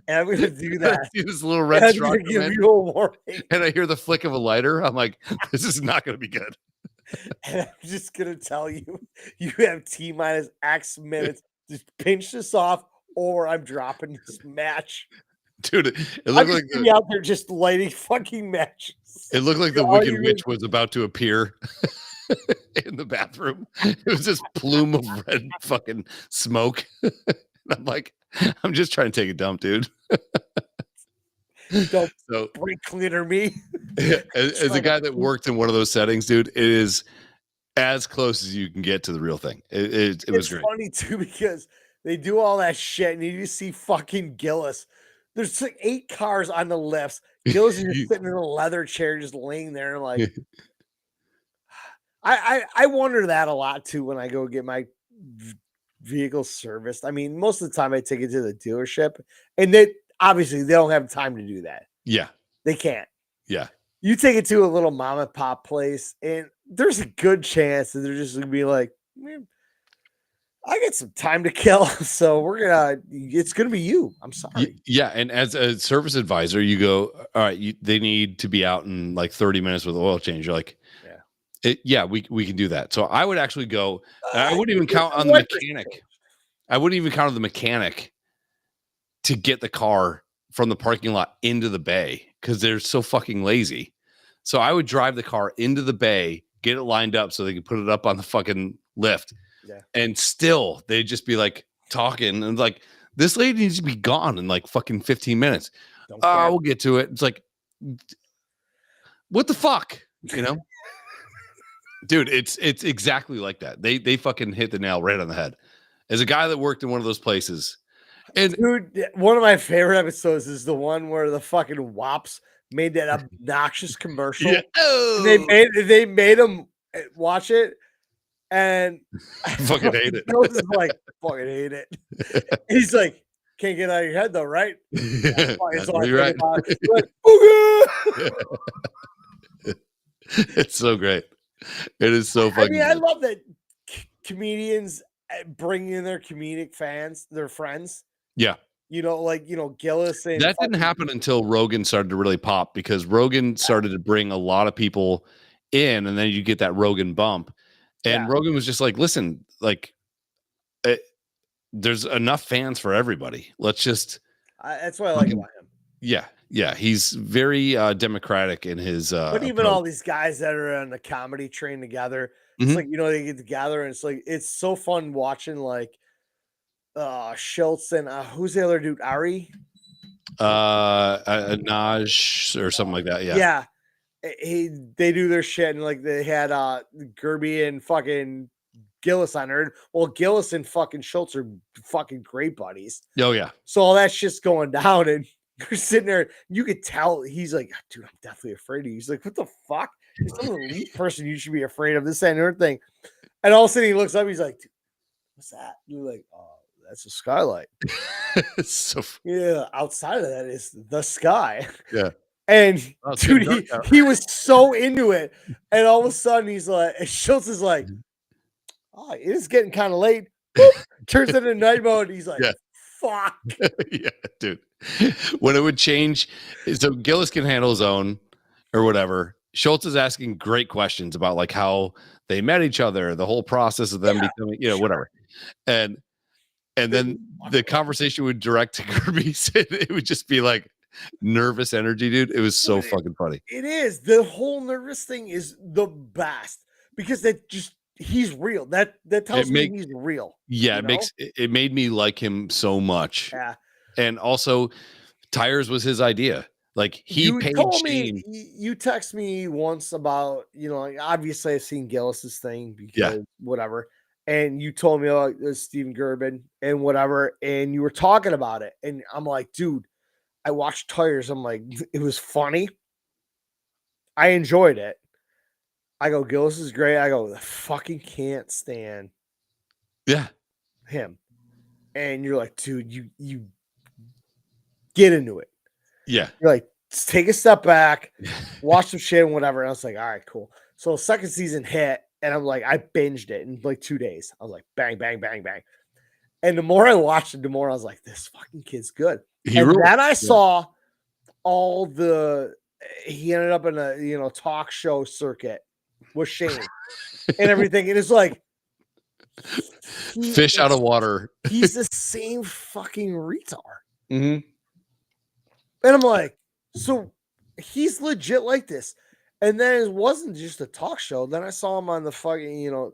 And I'm gonna do that. See this little red straw come give in, you a warning. and I hear the flick of a lighter. I'm like, this is not going to be good. And I'm just gonna tell you, you have T minus X minutes. Just pinch this off, or I'm dropping this match. Dude, it I'm looked just like gonna be out there just lighting fucking matches. it looked like the All Wicked you Witch was about to appear in the bathroom. It was this plume of red fucking smoke. And I'm like, I'm just trying to take a dump, dude. Don't So, brake cleaner me. as a guy that worked in one of those settings, dude, it is as close as you can get to the real thing. It was great. It's funny too because they do all that shit, and you just see fucking Gillis. There's like 8 cars on the lifts. Gillis is just sitting in a leather chair, just laying there. And like, I wonder that a lot too when I go get my vehicle serviced. I mean, most of the time I take it to the dealership, and they obviously they don't have time to do that. Yeah. They can't. Yeah. You take it to a little mom and pop place, and there's a good chance that they're just gonna be like, I got some time to kill, so it's gonna be you. I'm sorry. Yeah, and as a service advisor, you go, all right, they need to be out in like 30 minutes with oil change. You're like, we can do that. So I would actually go. I wouldn't even count on the mechanic. I wouldn't even count on the mechanic to get the car from the parking lot into the bay because they're so fucking lazy. So I would drive the car into the bay, get it lined up so they can put it up on the fucking lift. Yeah. And still they'd just be like talking and like, this lady needs to be gone in like fucking 15 minutes. We'll get to it. It's like, what the fuck? You know? Dude, it's exactly like that. They fucking hit the nail right on the head. As a guy that worked in one of those places. And dude, one of my favorite episodes is the one where the fucking wops made that obnoxious commercial. Yeah. Oh. They made him watch it, and I fucking hate it. Is like, fucking hate it. He's like, can't get out of your head though, right? That's all you're right. Like, okay. It's so great. It is so fucking. I love that comedians bring in their comedic fans, their friends. Yeah. Gillis and that didn't happen until Rogan started to really pop because Rogan started to bring a lot of people in, and then you get that Rogan bump. And Rogan was just like, listen, like, there's enough fans for everybody. Let's just. That's what I like about him. Yeah. Yeah. He's very democratic in his. But even all these guys that are on the comedy train together, it's like, they get together and it's like, it's so fun watching like Schultz and who's the other dude? Ari? Naj or something like that. Yeah. Yeah. They do their shit and like they had Gerby and fucking Gillis on there. Well, Gillis and fucking Schultz are fucking great buddies. Oh yeah. So all that shit's going down and you're sitting there, you could tell he's like, dude, I'm definitely afraid of you. He's like, what the fuck? He's the least person you should be afraid of, this and other thing. And all of a sudden he looks up, he's like, dude, what's that? And you're like, oh, that's a skylight. So yeah, outside of that is the sky. Yeah. And dude, he was so into it. And all of a sudden he's like, Schultz is like, oh, it is getting kind of late. Boop, turns into night mode. He's like, fuck. Yeah, dude. When it would change, so Gillis can handle his own or whatever. Schultz is asking great questions about like how they met each other, the whole process of them becoming, whatever. And then the conversation would direct to Kirby. It would just be like nervous energy, dude. It was so fucking funny. It is. The whole nervous thing is the best because he's real. That tells me he's real. Yeah, it made me like him so much. Yeah. And also tires was his idea. Like he paid Shane. You text me once about, like, obviously I've seen Gillis's thing because whatever. And you told me about Steven Gerben and whatever, and you were talking about it. And I'm like, dude, I watched Tires. I'm like, it was funny. I enjoyed it. I go, Gillis is great. I go, I fucking can't stand him. And you're like, dude, you get into it. Yeah. You're like, take a step back, watch some shit and whatever. And I was like, all right, cool. So second season hit, and I'm like, I binged it in like 2 days. I was like, bang, bang, bang, bang. And the more I watched it, the more I was like, this fucking kid's good. Then I saw all he ended up in a talk show circuit with Shane and everything. And it's like fish out of water. He's the same fucking retard. Mm-hmm. And I'm like, so he's legit like this. And then it wasn't just a talk show. Then I saw him on the fucking,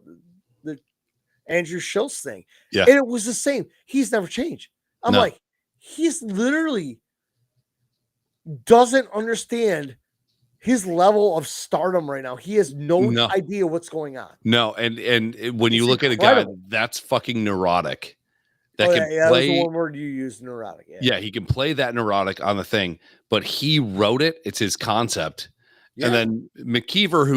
the Andrew Schultz thing. Yeah. And it was the same. He's never changed. I'm like, he's literally doesn't understand his level of stardom right now. He has no idea what's going on. No. And when you look at a guy that's fucking neurotic, that can play. That was the one word you used, neurotic. Yeah, he can play that neurotic on the thing, but he wrote it. It's his concept. Yeah. And then McKeever,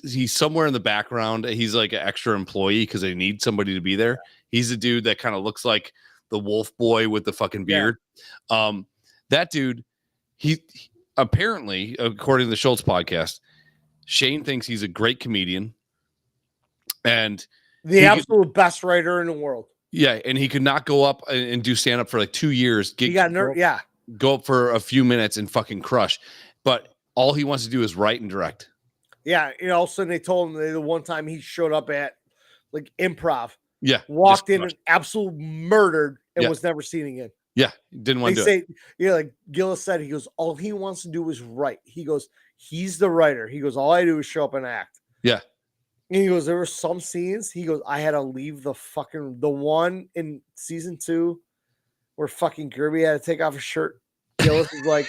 he's somewhere in the background. He's like an extra employee because they need somebody to be there. Yeah. He's a dude that kind of looks like the wolf boy with the fucking beard. Yeah. That dude, he apparently, according to the Schultz podcast, Shane thinks he's a great comedian and the absolute best writer in the world. Yeah, and he could not go up and do stand up for like 2 years. Go up for a few minutes and fucking crush. But all he wants to do is write and direct. Yeah, all of a sudden they told him the one time he showed up at like improv. Yeah, walked in and absolutely murdered and was never seen again. Yeah, didn't want to do it. Like Gillis said, he goes, all he wants to do is write. He goes, he's the writer. He goes, all I do is show up and act. Yeah. And he goes, there were some scenes. He goes, I had to leave the one in season 2 where fucking Kirby had to take off his shirt. Gillis is like,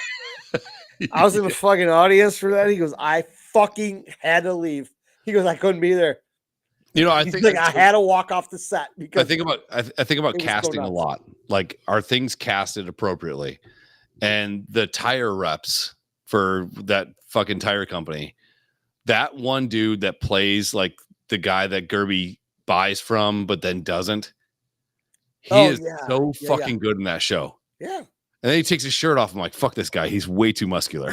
I was in the fucking audience for that. He goes, I fucking had to leave. He goes, I couldn't be there. I think I had to walk off the set because I think about casting a lot. Like, are things casted appropriately? And the tire reps for that fucking tire company. That one dude that plays like the guy that Gerby buys from, but then doesn't. He is so fucking good in that show. Yeah. And then he takes his shirt off. I'm like, fuck this guy. He's way too muscular.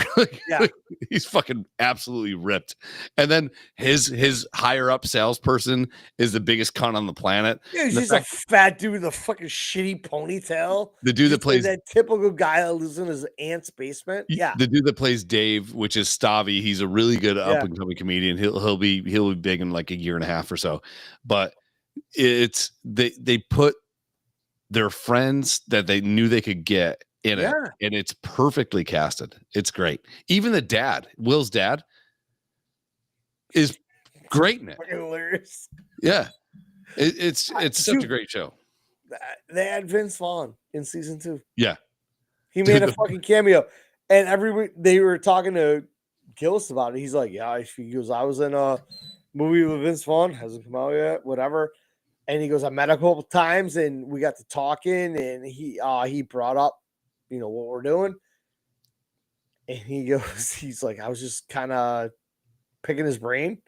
He's fucking absolutely ripped. And then his higher up salesperson is the biggest cunt on the planet. Yeah, he's just a fat dude with a fucking shitty ponytail. The dude that plays that typical guy that lives in his aunt's basement. Yeah. The dude that plays Dave, which is Stavi, he's a really good up and coming comedian. He'll be big in like a year and a half or so. But it's they put their friends that they knew they could get in it, and it's perfectly casted. It's great. Even the dad, Will's dad, is great in it. Hilarious. Yeah, it's such a great show. They had Vince Vaughn in season 2. Yeah, he made a fucking cameo, and every week they were talking to Gillis about it. He's like, "Yeah," he goes, "I was in a movie with Vince Vaughn, hasn't come out yet, whatever." And he goes, "I met a couple times, and we got to talking, and he brought up, what we're doing." And he goes, he's like, I was just kind of picking his brain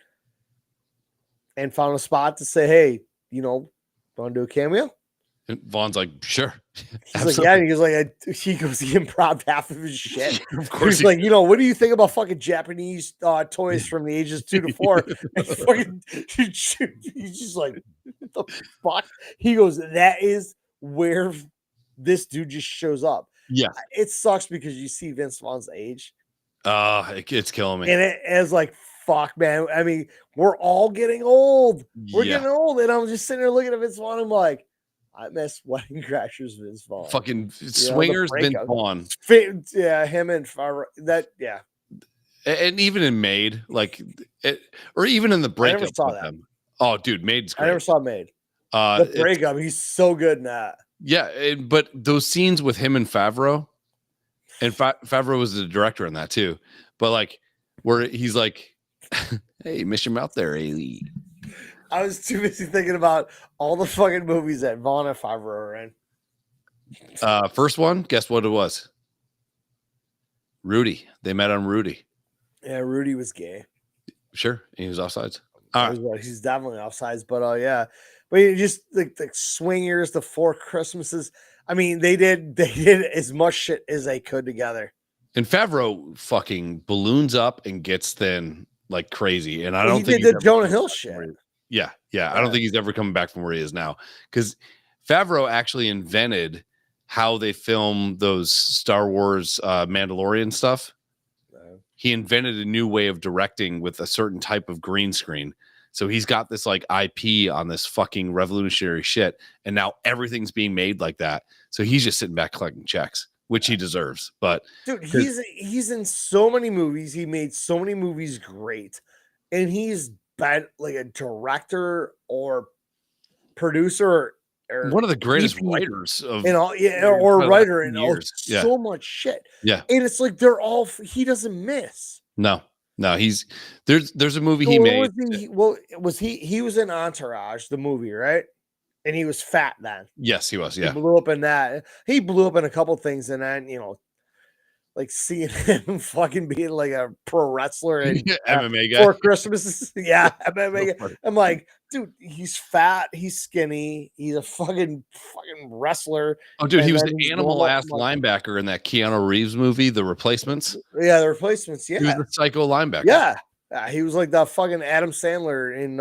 and found a spot to say, hey, want to do a cameo? And Vaughn's like, sure. He's like, yeah. And he goes, he improv half of his shit. Of course. He's like, what do you think about fucking Japanese toys from the ages 2 to 4? And fucking, he's just like, what the fuck? He goes, that is where this dude just shows up. Yeah. It sucks because you see Vince Vaughn's age It's killing me. And it is like, fuck, man. I mean, we're all getting old. We're Yeah. getting old. And I'm just sitting there looking at Vince Vaughn. I'm like, I miss Wedding Crashers Vince Vaughn. Fucking swingers, Vince Vaughn. Yeah, him and Favreau. That, yeah. And even in Made, like, or even in the breakup. I never saw with that. them. Oh, dude, Made's great. I never saw Made. The breakup, he's so good in that. Yeah, but those scenes with him and Favreau, and Favreau was the director in that too. But like, where he's like, "Hey, miss your mouth there, Ailey." I was too busy thinking about all the fucking movies that Vaughn and Favreau are in. First one, guess what it was? Rudy. They met on Rudy. Yeah, Rudy was gay. Sure, he was offsides. He's definitely offsides, but yeah. But you just like the Swingers, the Four Christmases. I mean, they did as much shit as they could together. And Favreau fucking balloons up and gets thin like crazy. And I don't think he did the Jonah Hill shit. Yeah. I don't think he's ever coming back from where he is now. Because Favreau actually invented how they film those Star Wars Mandalorian stuff. He invented a new way of directing with a certain type of green screen. So he's got this like IP on this fucking revolutionary shit. And now everything's being made like that. So he's just sitting back collecting checks, which he deserves. But dude, he's in so many movies. He made so many movies great. And he's been like a director or producer or one of the greatest writers of or writer in so much shit. Yeah. And it's like he doesn't miss. No, there's a movie he made. He was in Entourage, the movie, right? And he was fat then. Yes, he was. Yeah. He blew up in that. He blew up in a couple things, and then like seeing him fucking being like a pro wrestler and MMA guy for Christmas. Yeah, MMA guy. I'm like, dude, he's fat, he's skinny, he's a fucking wrestler. Oh, dude, he was the animal-ass linebacker in that Keanu Reeves movie, The Replacements. Yeah, The Replacements. Yeah, he was the psycho linebacker. Yeah, he was like the fucking Adam Sandler in.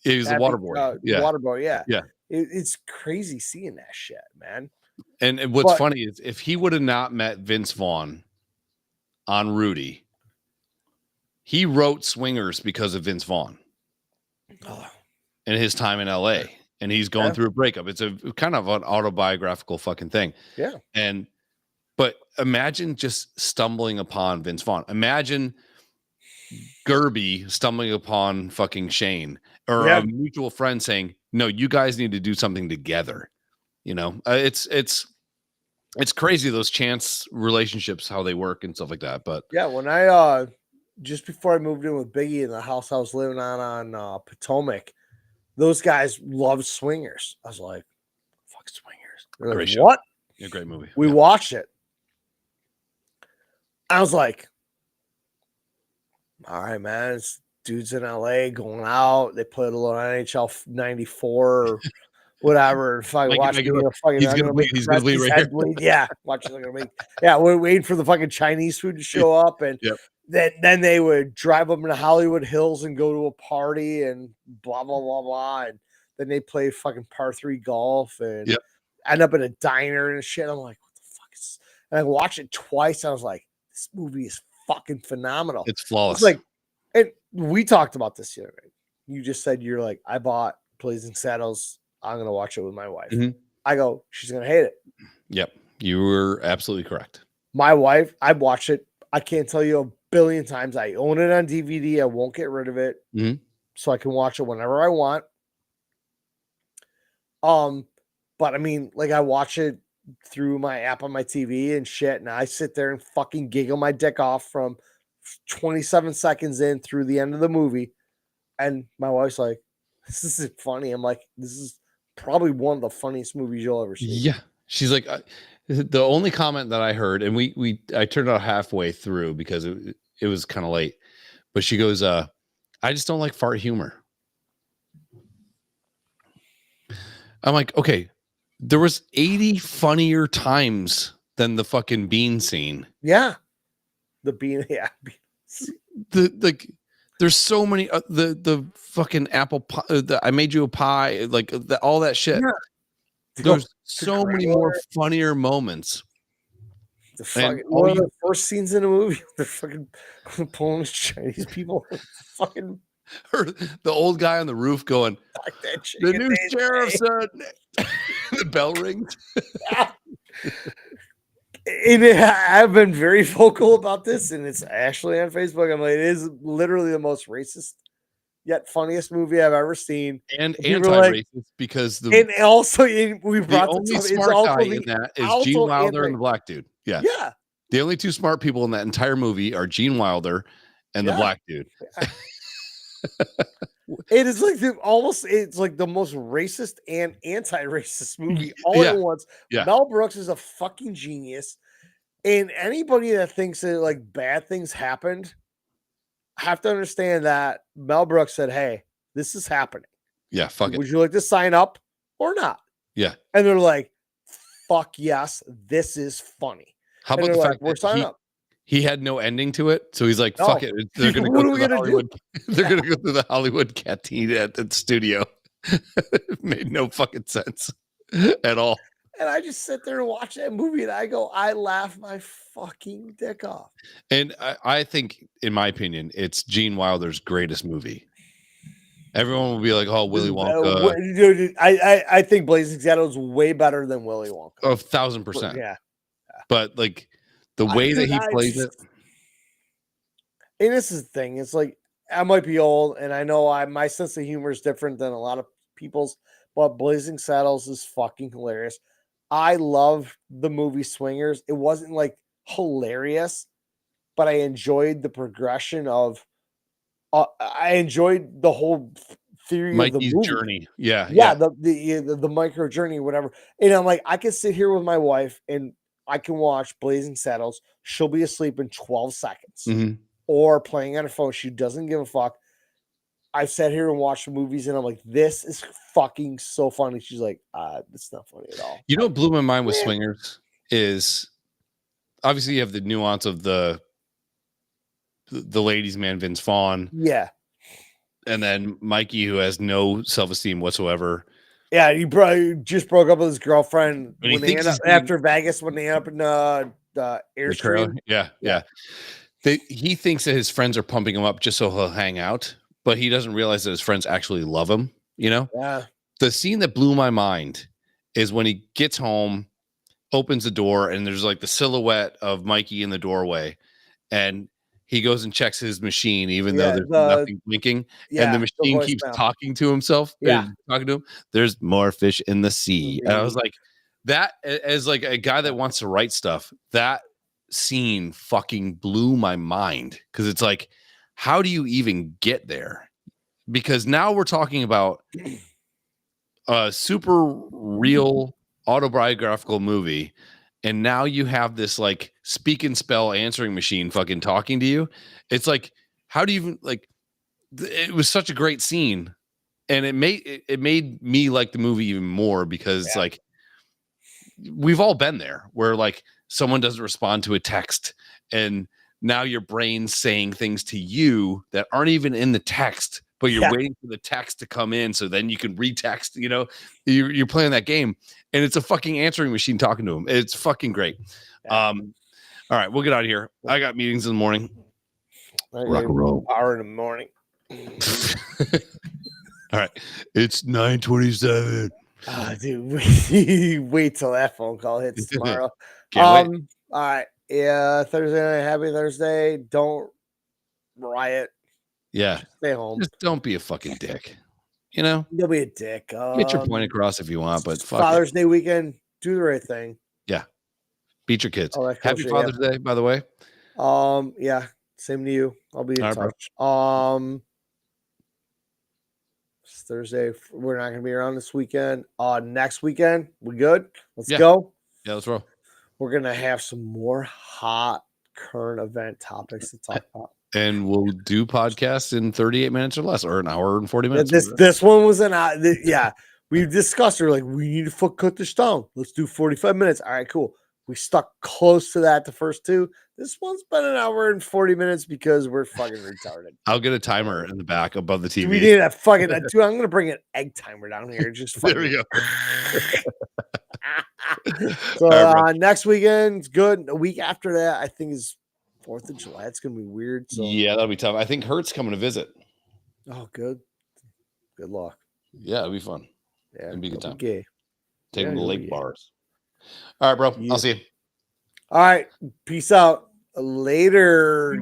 He was the Waterboy. Waterboy. Yeah, yeah. It's crazy seeing that shit, man. And what's funny is if he would have not met Vince Vaughn on Rudy, he wrote Swingers because of Vince Vaughn and his time in LA. And he's going through a breakup. It's a kind of an autobiographical fucking thing. Yeah. But imagine just stumbling upon Vince Vaughn. Imagine Gerby stumbling upon fucking Shane or a mutual friend saying, no, you guys need to do something together. It's crazy, those chance relationships, how they work and stuff like that. But yeah, when I just before I moved in with Biggie in the house I was living on Potomac, those guys loved Swingers. I was like, fuck Swingers. They're like, what? Yeah, great movie. We watched it. I was like, all right, man, it's dudes in LA going out. They played a little NHL 94 or whatever. Fucking watching he's gonna bleed right here. Yeah, watching gonna make. Yeah, we're waiting for the fucking Chinese food to show up, and then they would drive up into Hollywood Hills and go to a party and blah blah blah blah, and then they play fucking par 3 golf and end up in a diner and shit. I'm like, what the fuck is this? And I watched it twice. I was like, this movie is fucking phenomenal. It's flawless. It's like, and we talked about this the other night. You just said you're like, I bought Blazing Saddles. I'm gonna watch it with my wife. Mm-hmm. I go, she's gonna hate it. Yep, you were absolutely correct. My wife, I watched it. I can't tell you a billion times. I own it on DVD. I won't get rid of it, so I can watch it whenever I want. But I mean, like I watch it through my app on my TV and shit, and I sit there and fucking giggle my dick off from 27 seconds in through the end of the movie, and my wife's like, "This isn't funny." I'm like, "This is probably one of the funniest movies you'll ever see." Yeah, she's like, the only comment that I heard, and I turned out halfway through because it was kind of late, but she goes, "I just don't like fart humor." I'm like, okay, there was 80 funnier times than the fucking bean scene. Yeah, the bean. Yeah, there's so many the fucking apple pie. I made you a pie, like all that shit. Yeah. There's so many more funnier moments. The fucking one of you the first scenes in a movie, they're fucking pulling Chinese people, fucking heard the old guy on the roof going, like that "The chicken new days sheriff day. said." The bell rings. And I've been very vocal about this, and it's actually on Facebook. I'm like, it is literally the most racist yet funniest movie I've ever seen. And People are like, anti-racist because and also we the brought this only up. It's smart guy also in the that is Gene also Wilder anti. and the black dude. Yeah. Yeah, The only two smart people in that entire movie are Gene Wilder and the yeah. black dude. It is like it's like the most racist and anti-racist movie all Yeah. at once. Yeah. Mel Brooks is a fucking genius. And anybody that thinks that like bad things happened have to understand that Mel Brooks said, "Hey, this is happening. Yeah. Fuck it. Would you like to sign up or not?" Yeah. And they're like, "Fuck yes, this is funny." How And about they're the like, fact "We're that signing up." he had no ending to it, so he's like, "Fuck No. it, they're gonna What go are through we the gonna Hollywood. do? They're gonna go through the Hollywood canteen at the studio." It made no fucking sense at all. And I just sit there and watch that movie and I go, I laugh my fucking dick off. And I think, in my opinion, it's Gene Wilder's greatest movie. Everyone will be like, "Oh, Willy Wonka." Dude, I think Blazing Saddles is way better than Willy Wonka. 1,000%. Yeah. But like the way that he plays it. And this is the thing. It's like I might be old, and I know my sense of humor is different than a lot of people's, but Blazing Saddles is fucking hilarious. I love the movie Swingers. It wasn't like hilarious, but I enjoyed the progression of. I enjoyed the whole theory of the Mikey's movie. journey. Yeah. Yeah, the micro journey, whatever. And I'm like, I can sit here with my wife and I can watch Blazing Saddles. She'll be asleep in 12 seconds. Mhm. Or playing on her phone. She doesn't give a fuck. I sat here and watched the movies and I'm like, this is fucking so funny. She's like, it's not funny at all. You know what blew my mind with Man. Swingers is obviously you have the nuance of the ladies' man, Vince Vaughn. Yeah. And then Mikey, who has no self-esteem whatsoever. Yeah, he probably just broke up with his girlfriend And he when they thinks end up he's after Vegas when they end up in the the Airstream. trailer. Yeah. He thinks that his friends are pumping him up just so he'll hang out, but he doesn't realize that his friends actually love him, you know? Yeah. The scene that blew my mind is when he gets home, opens the door, and there's like the silhouette of Mikey in the doorway. And he goes and checks his machine, even though there's nothing blinking. And the machine keeps talking to himself. Yeah. Talking to him. There's more fish in the sea. And I was like, that as like a guy that wants to write stuff, that scene fucking blew my mind. Cause it's like, how do you even get there? Because now we're talking about a super real autobiographical movie. And now you have this like speak and spell answering machine fucking talking to you. It's like, how do you even like, it was such a great scene. And it made me like the movie even more because like we've all been there where like someone doesn't respond to a text and now your brain's saying things to you that aren't even in the text, but you're waiting for the text to come in so then you can retext, you know, you're playing that game and it's a fucking answering machine talking to him. It's fucking great. All right, we'll get out of here. I got meetings in the morning. Rock and roll. Hour in the morning. All right. It's 9:27. Dude, wait till that phone call hits tomorrow. All right. Yeah, Thursday night. Happy Thursday. Don't riot. Yeah. Just stay home. Just don't be a fucking dick. You know? Don't be a dick. Get your point across if you want, but fuck Father's Day weekend, do the right thing. Yeah. Beat your kids. Happy shit, Father's Day, by the way. Yeah. Same to you. I'll be in touch. It's Thursday. We're not gonna be around this weekend. Next weekend, we good? Let's go. Yeah, let's roll. We're gonna have some more hot current event topics to talk about. And we'll do podcasts in 38 minutes or less, or an hour and 40 minutes. This one was we discussed. We're like, we need to cut this down. Let's do 45 minutes. All right, cool. We stuck close to that the first two. This one's been an hour and 40 minutes because we're fucking retarded. I'll get a timer in the back above the TV. We need a fucking dude. I'm gonna bring an egg timer down here. Just there we go. So All right, bro. next weekend's good. A week after that, I think is 4th of July. It's gonna be weird. So Yeah, that'll be tough. I think Hert's coming to visit. oh, good luck. Yeah, it'll be fun. Yeah, It'll be a good he'll time. gay. Take him to he'll lake be gay. bars. All right, bro. Yeah. I'll see you. All right, peace out. Later.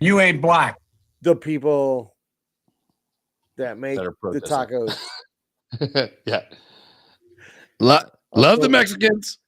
You ain't black. The people that make That are the protesting. tacos. Yeah. Love the Mexicans.